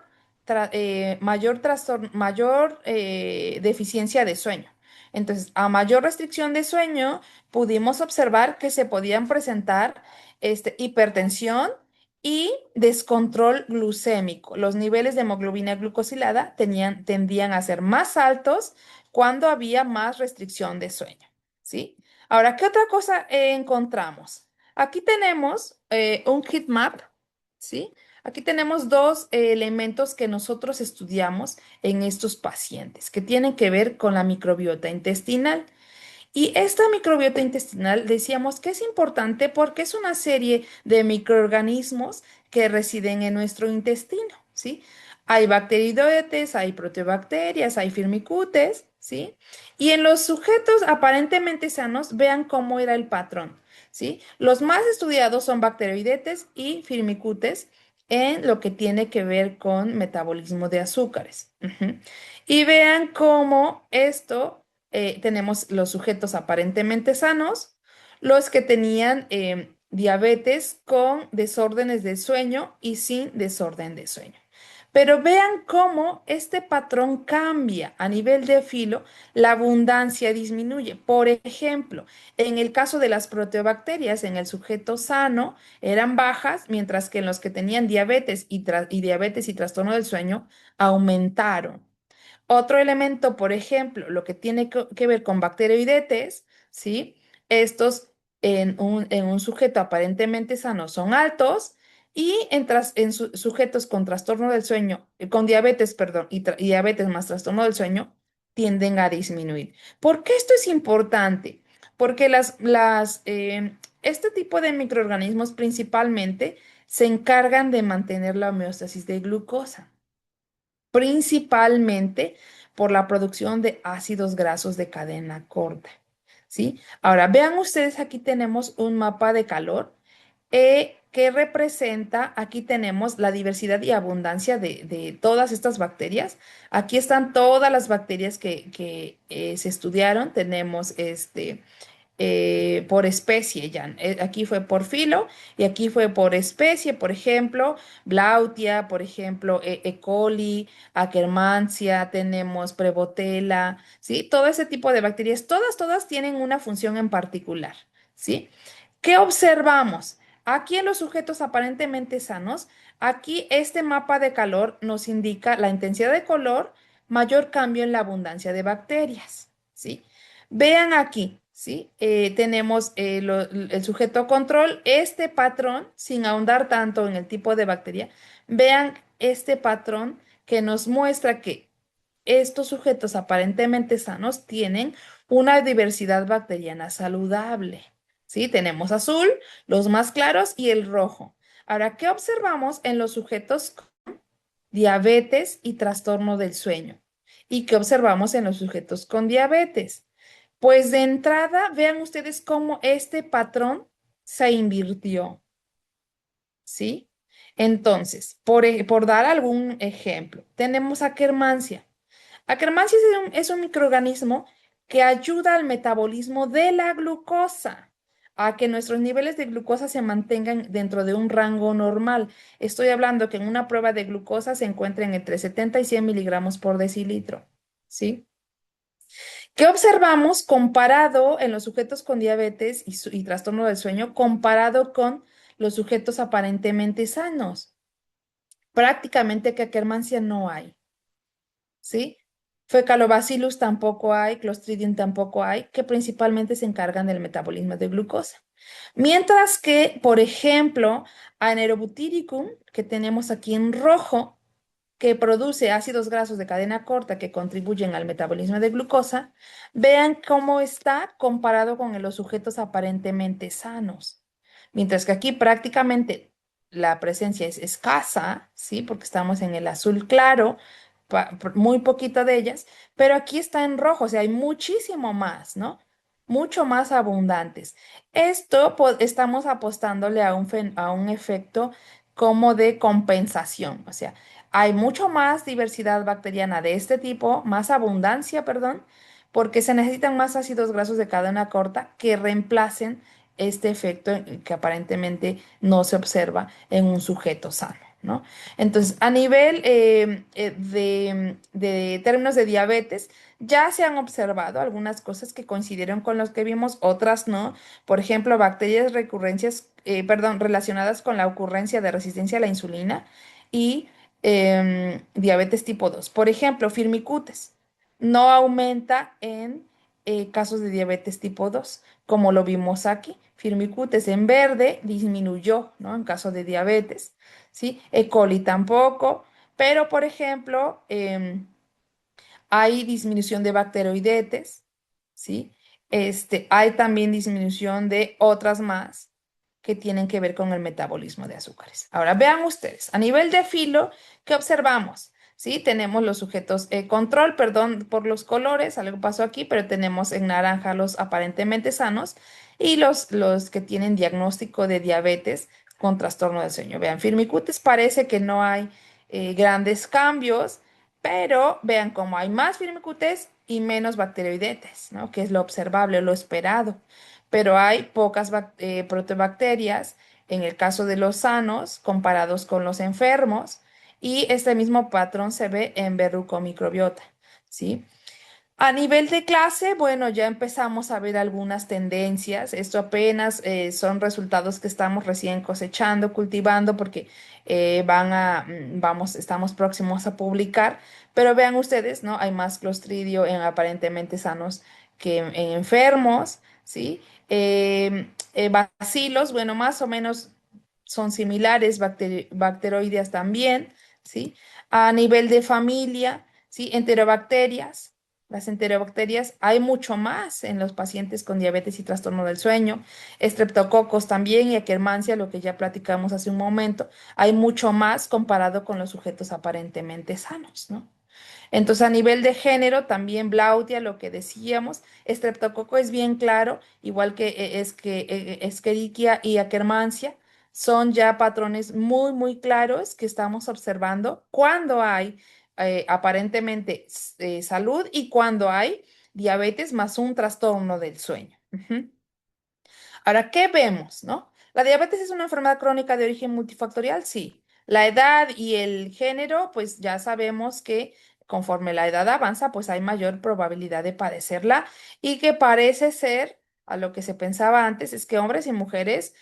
trastorno, mayor deficiencia de sueño. Entonces, a mayor restricción de sueño, pudimos observar que se podían presentar hipertensión, y descontrol glucémico. Los niveles de hemoglobina glucosilada tendían a ser más altos cuando había más restricción de sueño, ¿sí? Ahora, ¿qué otra cosa encontramos? Aquí tenemos un heat map, ¿sí? Aquí tenemos dos elementos que nosotros estudiamos en estos pacientes que tienen que ver con la microbiota intestinal. Y esta microbiota intestinal decíamos que es importante porque es una serie de microorganismos que residen en nuestro intestino, ¿sí? Hay bacteroidetes, hay proteobacterias, hay firmicutes, ¿sí? Y en los sujetos aparentemente sanos, vean cómo era el patrón, ¿sí? Los más estudiados son bacteroidetes y firmicutes en lo que tiene que ver con metabolismo de azúcares. Ujú. Y vean cómo esto tenemos los sujetos aparentemente sanos, los que tenían diabetes con desórdenes de sueño y sin desorden de sueño. Pero vean cómo este patrón cambia a nivel de filo, la abundancia disminuye. Por ejemplo, en el caso de las proteobacterias en el sujeto sano eran bajas, mientras que en los que tenían diabetes y diabetes y trastorno del sueño aumentaron. Otro elemento, por ejemplo, lo que tiene que ver con bacteroidetes, ¿sí? Estos en un sujeto aparentemente sano son altos, Y en sujetos con trastorno del sueño, con diabetes, perdón, y diabetes más trastorno del sueño, tienden a disminuir. ¿Por qué esto es importante? Porque este tipo de microorganismos principalmente se encargan de mantener la homeostasis de glucosa, principalmente por la producción de ácidos grasos de cadena corta. ¿Sí? Ahora, vean ustedes, aquí tenemos un mapa de calor que representa, aquí tenemos la diversidad y abundancia de todas estas bacterias. Aquí están todas las bacterias que se estudiaron. Tenemos por especie ya. Aquí fue por filo y aquí fue por especie, por ejemplo, Blautia, por ejemplo, E. coli, Akkermansia, tenemos Prevotella, ¿sí? Todo ese tipo de bacterias, todas tienen una función en particular, ¿sí? ¿Qué observamos? Aquí en los sujetos aparentemente sanos, aquí este mapa de calor nos indica la intensidad de color, mayor cambio en la abundancia de bacterias, ¿sí? Vean aquí, ¿sí? Tenemos el sujeto control, este patrón, sin ahondar tanto en el tipo de bacteria, vean este patrón que nos muestra que estos sujetos aparentemente sanos tienen una diversidad bacteriana saludable, ¿sí? Tenemos azul, los más claros y el rojo. Ahora, ¿qué observamos en los sujetos con diabetes y trastorno del sueño? ¿Y qué observamos en los sujetos con diabetes? Pues de entrada, vean ustedes cómo este patrón se invirtió, ¿sí? Entonces, por dar algún ejemplo, tenemos Akkermansia. Akkermansia es un microorganismo que ayuda al metabolismo de la glucosa, a que nuestros niveles de glucosa se mantengan dentro de un rango normal. Estoy hablando que en una prueba de glucosa se encuentran entre 70 y 100 miligramos por decilitro, ¿sí? ¿Qué observamos comparado en los sujetos con diabetes y trastorno del sueño comparado con los sujetos aparentemente sanos? Prácticamente que Akkermansia no hay, ¿sí? Fecalobacillus tampoco hay, Clostridium tampoco hay, que principalmente se encargan del metabolismo de glucosa. Mientras que, por ejemplo, Anaerobutyricum, que tenemos aquí en rojo, que produce ácidos grasos de cadena corta que contribuyen al metabolismo de glucosa, vean cómo está comparado con los sujetos aparentemente sanos. Mientras que aquí prácticamente la presencia es escasa, ¿sí? Porque estamos en el azul claro, muy poquito de ellas, pero aquí está en rojo, o sea, hay muchísimo más, ¿no? Mucho más abundantes. Esto estamos apostándole a un efecto como de compensación, o sea, hay mucho más diversidad bacteriana de este tipo, más abundancia, perdón, porque se necesitan más ácidos grasos de cadena corta que reemplacen este efecto que aparentemente no se observa en un sujeto sano, ¿no? Entonces, a nivel de términos de diabetes, ya se han observado algunas cosas que coincidieron con los que vimos, otras no. Por ejemplo, bacterias relacionadas con la ocurrencia de resistencia a la insulina y diabetes tipo 2. Por ejemplo, Firmicutes no aumenta en casos de diabetes tipo 2, como lo vimos aquí. Firmicutes en verde disminuyó, ¿no? En caso de diabetes, ¿sí? E. coli tampoco, pero por ejemplo, hay disminución de bacteroidetes, ¿sí? Hay también disminución de otras más que tienen que ver con el metabolismo de azúcares. Ahora, vean ustedes, a nivel de filo, ¿qué observamos? ¿Sí? Tenemos los sujetos control, perdón por los colores, algo pasó aquí, pero tenemos en naranja los aparentemente sanos y los que tienen diagnóstico de diabetes con trastorno del sueño. Vean, Firmicutes parece que no hay grandes cambios, pero vean cómo hay más firmicutes y menos bacteroidetes, ¿no? Que es lo observable, lo esperado. Pero hay pocas protobacterias en el caso de los sanos comparados con los enfermos y este mismo patrón se ve en verruco microbiota, ¿sí? A nivel de clase, bueno, ya empezamos a ver algunas tendencias. Esto apenas son resultados que estamos recién cosechando, cultivando, porque estamos próximos a publicar. Pero vean ustedes, ¿no? Hay más clostridio en aparentemente sanos que en enfermos, ¿sí? Bacilos, bueno, más o menos son similares, bacteroides también, ¿sí? A nivel de familia, ¿sí? Enterobacterias. Las enterobacterias hay mucho más en los pacientes con diabetes y trastorno del sueño. Estreptococos también y Akkermansia, lo que ya platicamos hace un momento, hay mucho más comparado con los sujetos aparentemente sanos, ¿no? Entonces, a nivel de género, también Blautia, lo que decíamos, Streptococo es bien claro, igual que Escherichia y Akkermansia, son ya patrones muy, muy claros que estamos observando cuando hay aparentemente salud y cuando hay diabetes más un trastorno del sueño. Ujú. Ahora, ¿qué vemos, no? ¿La diabetes es una enfermedad crónica de origen multifactorial? Sí. La edad y el género, pues ya sabemos que conforme la edad avanza, pues hay mayor probabilidad de padecerla y que parece ser, a lo que se pensaba antes, es que hombres y mujeres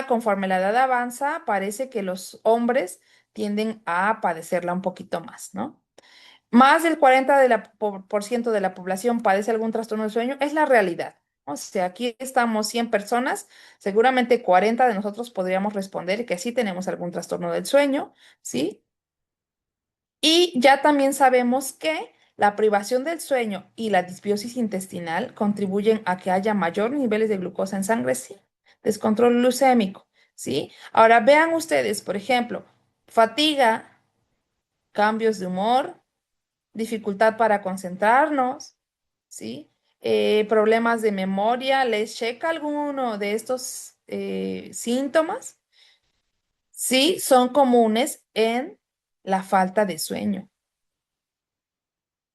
conforme la edad avanza, parece que los hombres tienden a padecerla un poquito más, ¿no? Más del 40 por ciento de la población padece algún trastorno del sueño, es la realidad. O sea, aquí estamos 100 personas, seguramente 40 de nosotros podríamos responder que sí tenemos algún trastorno del sueño, ¿sí? Y ya también sabemos que la privación del sueño y la disbiosis intestinal contribuyen a que haya mayor niveles de glucosa en sangre, sí, descontrol glucémico, ¿sí? Ahora vean ustedes, por ejemplo, fatiga, cambios de humor, dificultad para concentrarnos, ¿sí? Problemas de memoria, ¿les checa alguno de estos síntomas? Sí, son comunes en la falta de sueño,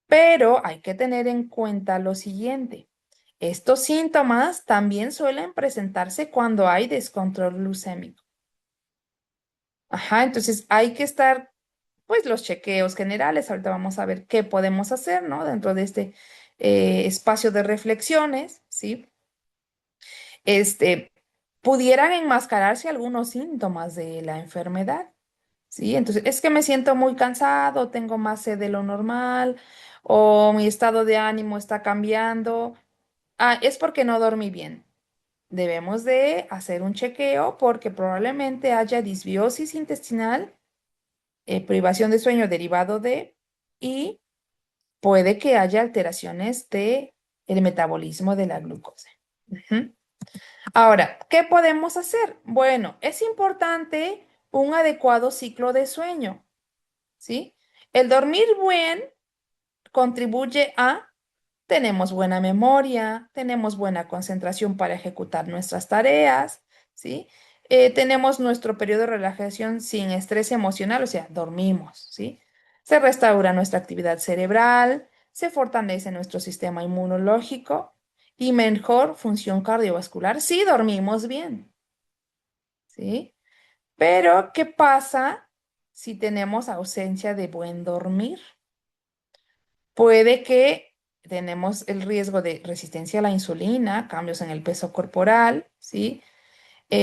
pero hay que tener en cuenta lo siguiente. Estos síntomas también suelen presentarse cuando hay descontrol glucémico. Ajá, entonces hay que estar, pues, los chequeos generales. Ahorita vamos a ver qué podemos hacer, ¿no? Dentro de este espacio de reflexiones, ¿sí? Este, pudieran enmascararse algunos síntomas de la enfermedad, ¿sí? Entonces, es que me siento muy cansado, tengo más sed de lo normal, o mi estado de ánimo está cambiando. Ah, es porque no dormí bien. Debemos de hacer un chequeo porque probablemente haya disbiosis intestinal, privación de sueño derivado de, y puede que haya alteraciones de el metabolismo de la glucosa. Ujú. Ahora, ¿qué podemos hacer? Bueno, es importante un adecuado ciclo de sueño, ¿sí? El dormir bien contribuye a tenemos buena memoria, tenemos buena concentración para ejecutar nuestras tareas, ¿sí? Tenemos nuestro periodo de relajación sin estrés emocional, o sea, dormimos, ¿sí? Se restaura nuestra actividad cerebral, se fortalece nuestro sistema inmunológico y mejor función cardiovascular si dormimos bien, ¿sí? Pero, ¿qué pasa si tenemos ausencia de buen dormir? Puede que tenemos el riesgo de resistencia a la insulina, cambios en el peso corporal, ¿sí?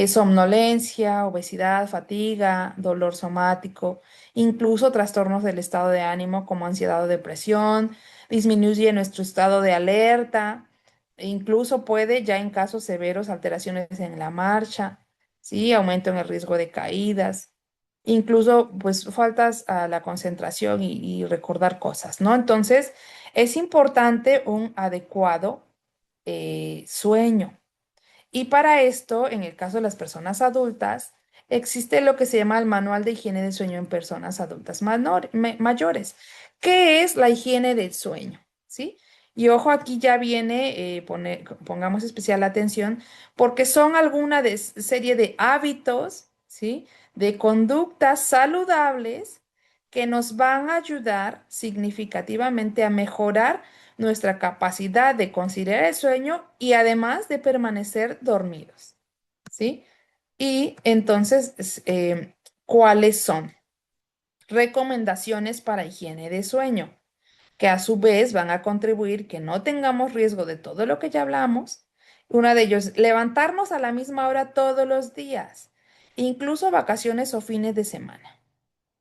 Somnolencia, obesidad, fatiga, dolor somático, incluso trastornos del estado de ánimo como ansiedad o depresión, disminuye nuestro estado de alerta, e incluso puede, ya en casos severos, alteraciones en la marcha, ¿sí? Aumento en el riesgo de caídas, incluso pues faltas a la concentración y recordar cosas, ¿no? Entonces, es importante un adecuado sueño. Y para esto, en el caso de las personas adultas, existe lo que se llama el Manual de Higiene del Sueño en Personas Adultas Mayores. ¿Qué es la higiene del sueño? ¿Sí? Y ojo, aquí ya viene, pongamos especial atención, porque son alguna serie de hábitos, ¿sí? De conductas saludables que nos van a ayudar significativamente a mejorar nuestra capacidad de conciliar el sueño y además de permanecer dormidos, ¿sí? Y entonces, ¿cuáles son? Recomendaciones para higiene de sueño, que a su vez van a contribuir que no tengamos riesgo de todo lo que ya hablamos. Una de ellos, levantarnos a la misma hora todos los días, incluso vacaciones o fines de semana,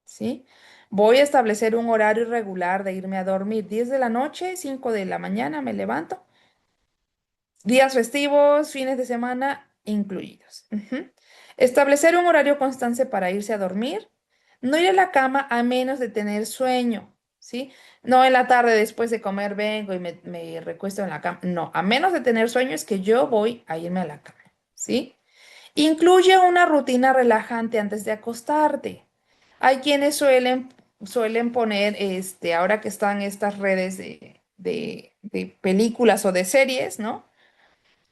¿sí? Voy a establecer un horario irregular de irme a dormir 10 de la noche, 5 de la mañana me levanto. Días festivos, fines de semana, incluidos. Ujú. Establecer un horario constante para irse a dormir. No ir a la cama a menos de tener sueño, ¿sí? No en la tarde después de comer vengo y me recuesto en la cama. No, a menos de tener sueño es que yo voy a irme a la cama, ¿sí? Incluye una rutina relajante antes de acostarte. Hay quienes suelen poner, ahora que están estas redes de películas o de series, ¿no?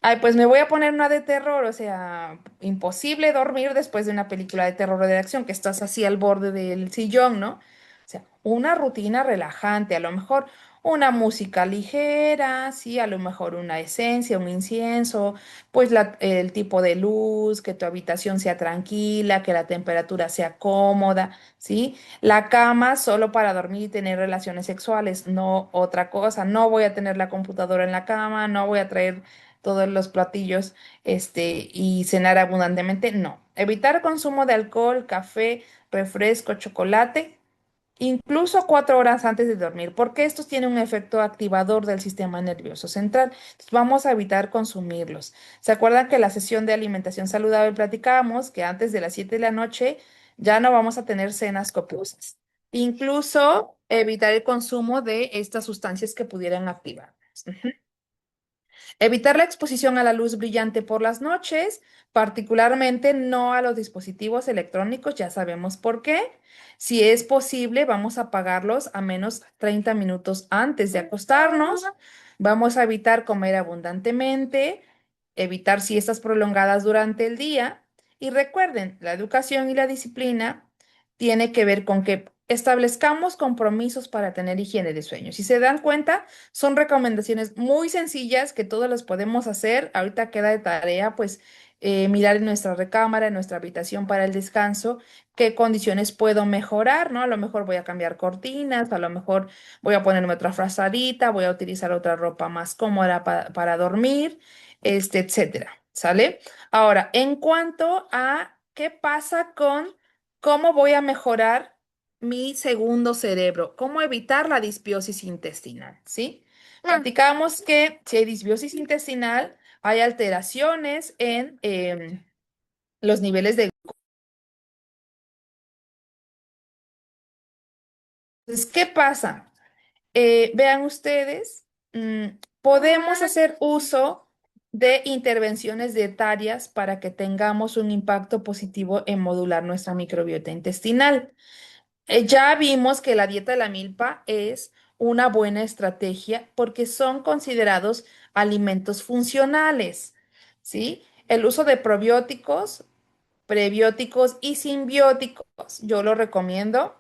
Ay, pues me voy a poner una de terror, o sea, imposible dormir después de una película de terror o de acción, que estás así al borde del sillón, ¿no? O sea, una rutina relajante, a lo mejor una música ligera, sí, a lo mejor una esencia, un incienso, pues el tipo de luz, que tu habitación sea tranquila, que la temperatura sea cómoda, ¿sí? La cama solo para dormir y tener relaciones sexuales, no otra cosa. No voy a tener la computadora en la cama, no voy a traer todos los platillos, y cenar abundantemente, no. Evitar consumo de alcohol, café, refresco, chocolate, incluso 4 horas antes de dormir, porque estos tienen un efecto activador del sistema nervioso central. Entonces, vamos a evitar consumirlos. ¿Se acuerdan que la sesión de alimentación saludable platicábamos que antes de las 7 de la noche ya no vamos a tener cenas copiosas? Incluso evitar el consumo de estas sustancias que pudieran activar. Evitar la exposición a la luz brillante por las noches, particularmente no a los dispositivos electrónicos, ya sabemos por qué. Si es posible, vamos a apagarlos a menos 30 minutos antes de acostarnos. Vamos a evitar comer abundantemente, evitar siestas prolongadas durante el día. Y recuerden, la educación y la disciplina tiene que ver con que establezcamos compromisos para tener higiene de sueño. Si se dan cuenta, son recomendaciones muy sencillas que todos las podemos hacer. Ahorita queda de tarea, pues, mirar en nuestra recámara, en nuestra habitación para el descanso, qué condiciones puedo mejorar, ¿no? A lo mejor voy a cambiar cortinas, a lo mejor voy a ponerme otra frazadita, voy a utilizar otra ropa más cómoda para dormir, etcétera. ¿Sale? Ahora, en cuanto a qué pasa con cómo voy a mejorar mi segundo cerebro, cómo evitar la disbiosis intestinal, ¿sí? Platicamos que si hay disbiosis intestinal, hay alteraciones en los niveles de... Entonces, ¿qué pasa? Vean ustedes, podemos hacer uso de intervenciones dietarias para que tengamos un impacto positivo en modular nuestra microbiota intestinal. Ya vimos que la dieta de la milpa es una buena estrategia porque son considerados alimentos funcionales, ¿sí? El uso de probióticos, prebióticos y simbióticos, yo lo recomiendo,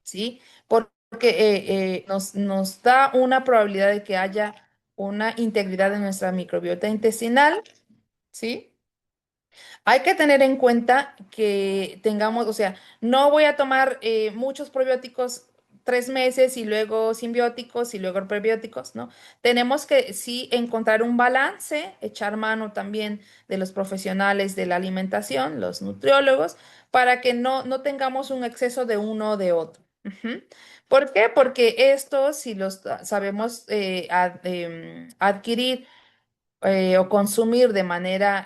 ¿sí? Porque nos da una probabilidad de que haya una integridad de nuestra microbiota intestinal, ¿sí? Hay que tener en cuenta que tengamos, o sea, no voy a tomar muchos probióticos 3 meses y luego simbióticos y luego prebióticos, ¿no? Tenemos que sí encontrar un balance, echar mano también de los profesionales de la alimentación, los nutriólogos, para que no tengamos un exceso de uno o de otro. Ujú. ¿Por qué? Porque estos, si los sabemos adquirir o consumir de manera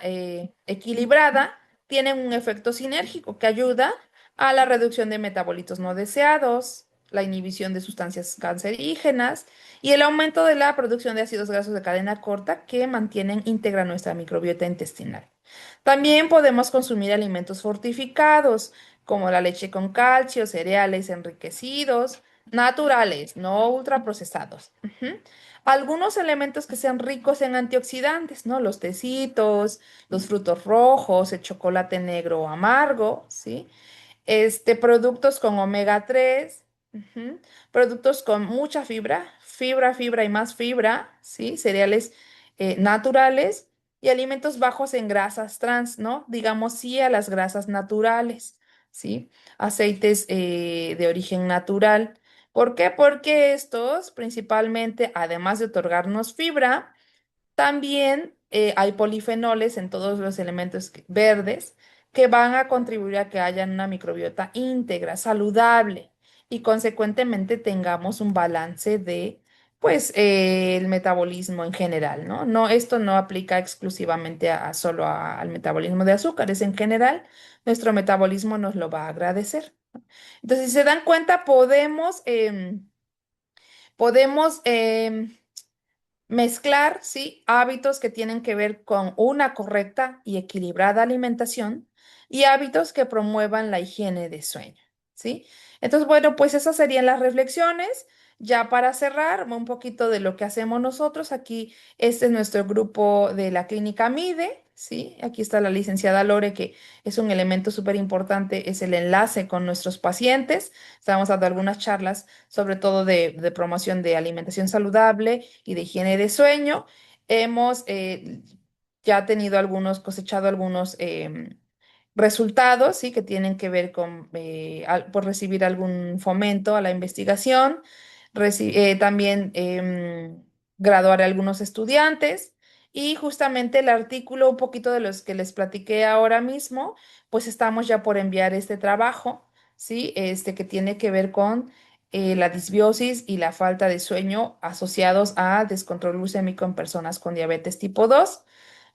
equilibrada, tienen un efecto sinérgico que ayuda a la reducción de metabolitos no deseados, la inhibición de sustancias cancerígenas y el aumento de la producción de ácidos grasos de cadena corta que mantienen íntegra nuestra microbiota intestinal. También podemos consumir alimentos fortificados, como la leche con calcio, cereales enriquecidos, naturales, no ultraprocesados. Ujú. Algunos elementos que sean ricos en antioxidantes, ¿no? Los tecitos, los frutos rojos, el chocolate negro o amargo, ¿sí? Productos con omega 3, ujú, productos con mucha fibra y más fibra, ¿sí? Cereales naturales y alimentos bajos en grasas trans, ¿no? Digamos sí a las grasas naturales, ¿sí? Aceites de origen natural. ¿Por qué? Porque estos principalmente, además de otorgarnos fibra, también hay polifenoles en todos los elementos verdes que van a contribuir a que haya una microbiota íntegra, saludable y consecuentemente tengamos un balance de pues el metabolismo en general, ¿no? No, esto no aplica exclusivamente solo al metabolismo de azúcar, es en general, nuestro metabolismo nos lo va a agradecer. Entonces, si se dan cuenta, podemos mezclar, ¿sí? Hábitos que tienen que ver con una correcta y equilibrada alimentación y hábitos que promuevan la higiene de sueño, ¿sí? Entonces, bueno, pues esas serían las reflexiones. Ya para cerrar, un poquito de lo que hacemos nosotros. Aquí, este es nuestro grupo de la clínica MIDE, ¿sí? Aquí está la licenciada Lore, que es un elemento súper importante, es el enlace con nuestros pacientes. Estamos dando algunas charlas sobre todo de promoción de alimentación saludable y de higiene de sueño. Hemos ya tenido cosechado algunos resultados, ¿sí? Que tienen que ver con por recibir algún fomento a la investigación, también graduar a algunos estudiantes. Y justamente el artículo, un poquito de los que les platiqué ahora mismo, pues estamos ya por enviar este trabajo, ¿sí? Que tiene que ver con la disbiosis y la falta de sueño asociados a descontrol glucémico en personas con diabetes tipo 2.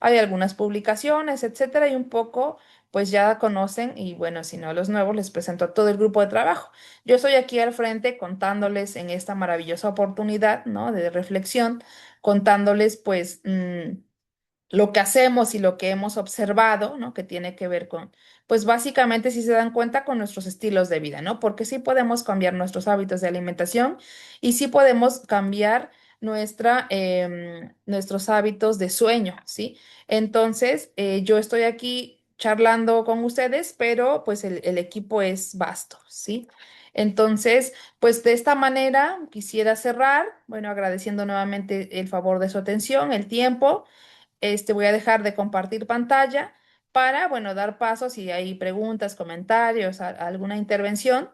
Hay algunas publicaciones, etcétera, y un poco, pues ya conocen, y bueno, si no, los nuevos les presento a todo el grupo de trabajo. Yo estoy aquí al frente contándoles en esta maravillosa oportunidad, ¿no? De reflexión, contándoles, pues, lo que hacemos y lo que hemos observado, ¿no? Que tiene que ver con, pues básicamente, si se dan cuenta, con nuestros estilos de vida, ¿no? Porque sí podemos cambiar nuestros hábitos de alimentación y sí podemos cambiar nuestros hábitos de sueño, ¿sí? Entonces, yo estoy aquí charlando con ustedes, pero pues el equipo es vasto, ¿sí? Entonces, pues de esta manera quisiera cerrar, bueno, agradeciendo nuevamente el favor de su atención, el tiempo. Voy a dejar de compartir pantalla para, bueno, dar paso si hay preguntas, comentarios, alguna intervención,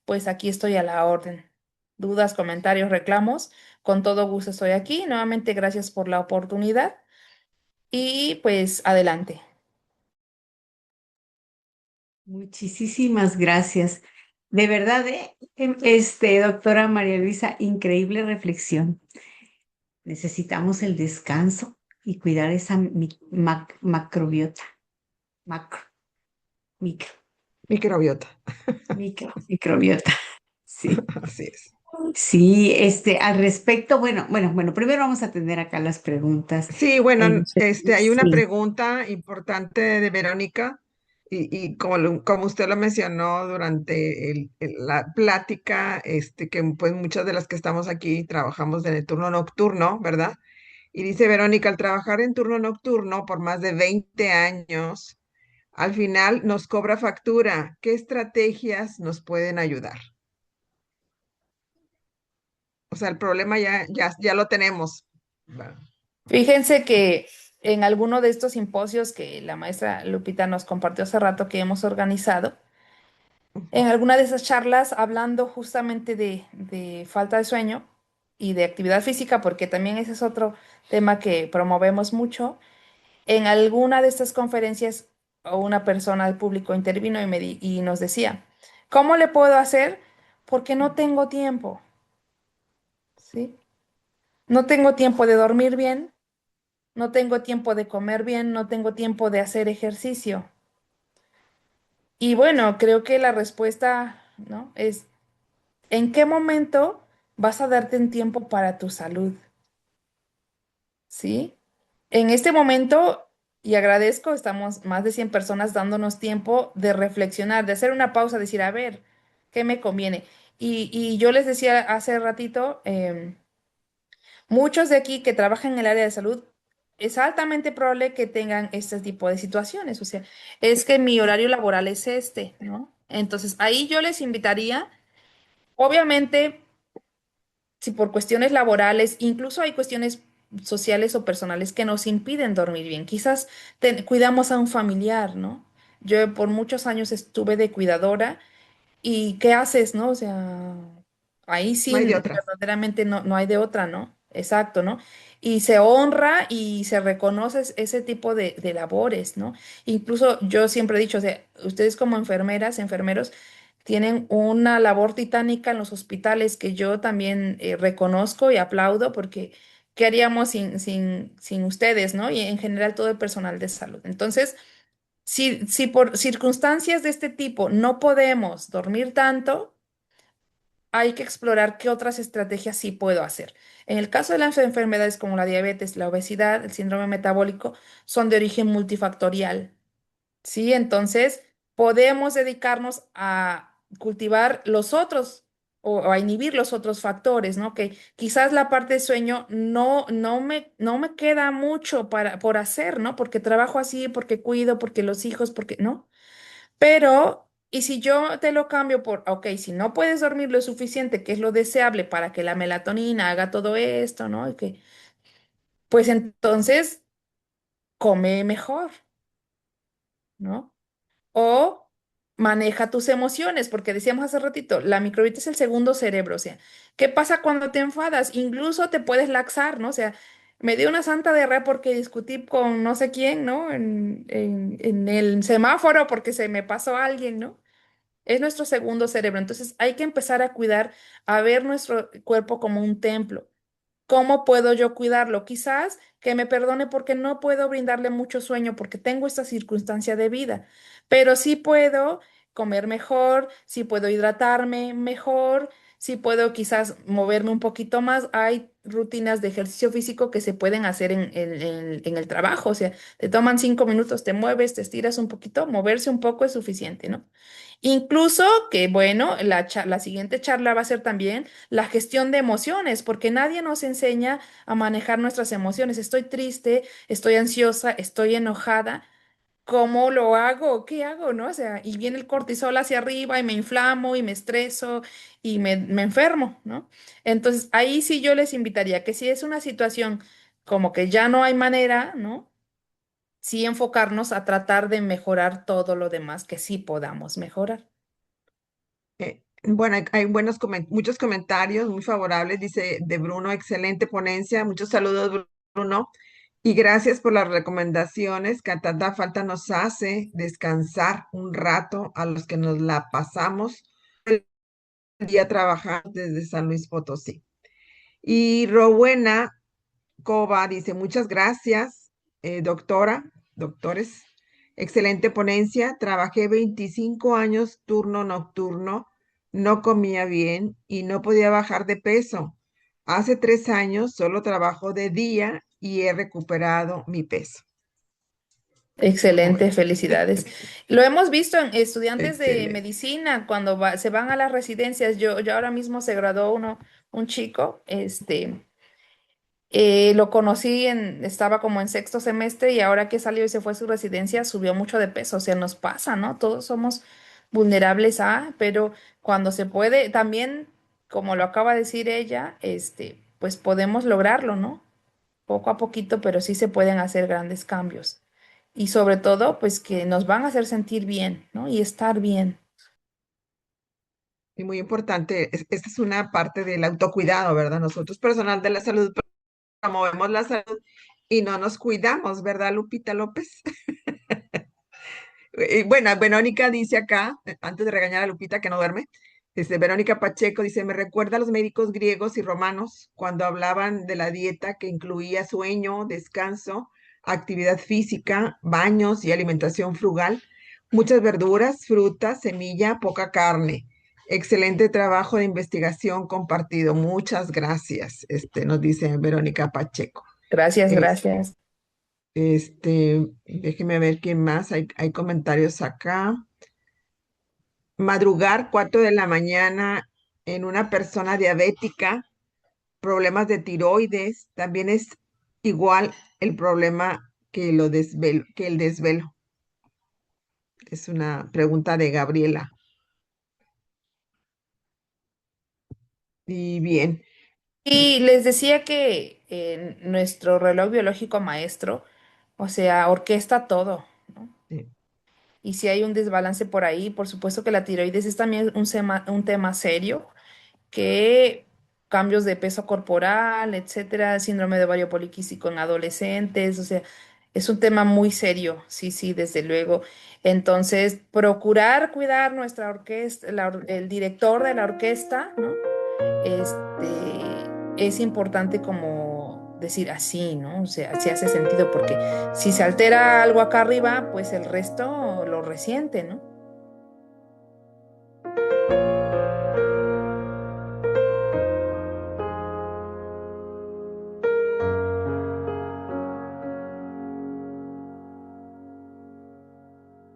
pues aquí estoy a la orden. Dudas, comentarios, reclamos, con todo gusto estoy aquí. Nuevamente, gracias por la oportunidad y pues adelante. Muchísimas gracias. De verdad, doctora María Luisa, increíble reflexión. Necesitamos el descanso y cuidar esa macrobiota, macro, micro, Microbiota. microbiota. Sí. Así es. Sí, al respecto, bueno, primero vamos a atender acá las preguntas. Sí, bueno, hay una Sí, pregunta importante de Verónica y como usted lo mencionó durante la plática, que pues muchas de las que estamos aquí trabajamos en el turno nocturno, ¿verdad? Y dice Verónica, al trabajar en turno nocturno por más de 20 años, al final nos cobra factura. ¿Qué estrategias nos pueden ayudar? O sea, el problema ya lo tenemos. ¿Verdad? Fíjense que en alguno de estos simposios que la maestra Lupita nos compartió hace rato que hemos organizado, en alguna de esas charlas, hablando justamente de falta de sueño y de actividad física, porque también ese es otro tema que promovemos mucho, en alguna de estas conferencias una persona del público intervino y nos decía, ¿cómo le puedo hacer? Porque no tengo tiempo, ¿sí? No tengo tiempo de dormir bien, no tengo tiempo de comer bien, no tengo tiempo de hacer ejercicio. Y bueno, creo que la respuesta, ¿no? Es ¿en qué momento vas a darte un tiempo para tu salud? ¿Sí? En este momento, y agradezco, estamos más de 100 personas dándonos tiempo de reflexionar, de hacer una pausa, decir, a ver, ¿qué me conviene? Y yo les decía hace ratito, muchos de aquí que trabajan en el área de salud, es altamente probable que tengan este tipo de situaciones. O sea, es que mi horario laboral es este, ¿no? Entonces, ahí yo les invitaría, obviamente, si por cuestiones laborales, incluso hay cuestiones sociales o personales que nos impiden dormir bien. Quizás cuidamos a un familiar, ¿no? Yo por muchos años estuve de cuidadora y ¿qué haces, no? O sea, ahí No hay sí de otra. verdaderamente no hay de otra, ¿no? Exacto, ¿no? Y se honra y se reconoce ese tipo de labores, ¿no? Incluso yo siempre he dicho, o sea, ustedes como enfermeras, enfermeros, tienen una labor titánica en los hospitales que yo también reconozco y aplaudo porque ¿qué haríamos sin ustedes, ¿no? Y en general todo el personal de salud. Entonces, si por circunstancias de este tipo no podemos dormir tanto, hay que explorar qué otras estrategias sí puedo hacer. En el caso de las enfermedades como la diabetes, la obesidad, el síndrome metabólico, son de origen multifactorial. ¿Sí? Entonces, podemos dedicarnos a cultivar los otros o a inhibir los otros factores, ¿no? Que quizás la parte de sueño no me queda mucho por hacer, ¿no? Porque trabajo así, porque cuido, porque los hijos, porque, ¿no? Pero, ¿y si yo te lo cambio por, ok, si no puedes dormir lo suficiente, que es lo deseable para que la melatonina haga todo esto, ¿no? Pues entonces, come mejor, ¿no? O maneja tus emociones, porque decíamos hace ratito, la microbiota es el segundo cerebro, o sea, ¿qué pasa cuando te enfadas? Incluso te puedes laxar, ¿no? O sea, me dio una santa diarrea porque discutí con no sé quién, ¿no? En el semáforo porque se me pasó alguien, ¿no? Es nuestro segundo cerebro, entonces hay que empezar a cuidar, a ver nuestro cuerpo como un templo. ¿Cómo puedo yo cuidarlo? Quizás que me perdone porque no puedo brindarle mucho sueño porque tengo esta circunstancia de vida, pero sí puedo comer mejor, sí puedo hidratarme mejor, sí puedo quizás moverme un poquito más. Hay rutinas de ejercicio físico que se pueden hacer en el trabajo, o sea, te toman 5 minutos, te mueves, te estiras un poquito, moverse un poco es suficiente, ¿no? Incluso que, bueno, la siguiente charla va a ser también la gestión de emociones, porque nadie nos enseña a manejar nuestras emociones. Estoy triste, estoy ansiosa, estoy enojada. ¿Cómo lo hago? ¿Qué hago? ¿No? O sea, y viene el cortisol hacia arriba y me inflamo y me estreso y me enfermo, ¿no? Entonces, ahí sí yo les invitaría que si es una situación como que ya no hay manera, ¿no? Sí enfocarnos a tratar de mejorar todo lo demás que sí podamos mejorar. Bueno, hay muchos comentarios muy favorables, dice de Bruno, excelente ponencia, muchos saludos, Bruno, y gracias por las recomendaciones que a tanta falta nos hace descansar un rato a los que nos la pasamos el día trabajando desde San Luis Potosí. Y Rowena Cova dice, muchas gracias, doctores. Excelente ponencia. Trabajé 25 años turno nocturno, no comía bien y no podía bajar de peso. Hace 3 años solo trabajo de día y he recuperado mi peso. Como Excelente, ves. felicidades. Lo hemos visto en estudiantes de Excelente. medicina cuando se van a las residencias. Yo ahora mismo se graduó un chico, lo conocí estaba como en sexto semestre y ahora que salió y se fue a su residencia subió mucho de peso. O sea, nos pasa, ¿no? Todos somos vulnerables pero cuando se puede, también, como lo acaba de decir ella, pues podemos lograrlo, ¿no? Poco a poquito, pero sí se pueden hacer grandes cambios. Y sobre todo, pues que nos van a hacer sentir bien, ¿no? Y estar bien. Y muy importante, esta es una parte del autocuidado, ¿verdad? Nosotros, personal de la salud, promovemos la salud y no nos cuidamos, ¿verdad, Lupita López? Y bueno, Verónica dice acá, antes de regañar a Lupita que no duerme, Verónica Pacheco dice, me recuerda a los médicos griegos y romanos cuando hablaban de la dieta que incluía sueño, descanso, actividad física, baños y alimentación frugal, muchas verduras, frutas, semilla, poca carne. Excelente trabajo de investigación compartido. Muchas gracias, nos dice Verónica Pacheco. Gracias, gracias. Déjeme ver quién más. Hay comentarios acá. Madrugar 4 de la mañana en una persona diabética, problemas de tiroides, también es igual el problema que el desvelo. Es una pregunta de Gabriela. Y bien, Y les decía que nuestro reloj biológico maestro, o sea, orquesta todo, ¿no? eh, Y si hay un desbalance por ahí, por supuesto que la tiroides es también un tema serio, que cambios de peso corporal, etcétera, síndrome de ovario poliquístico en adolescentes, o sea, Es un tema muy serio, sí, sí, desde luego. Entonces, procurar cuidar nuestra orquesta, el director de la orquesta, ¿no? Es importante como decir así, ¿no? O sea, si hace sentido, porque si se altera algo acá arriba, pues el resto lo resiente, ¿no?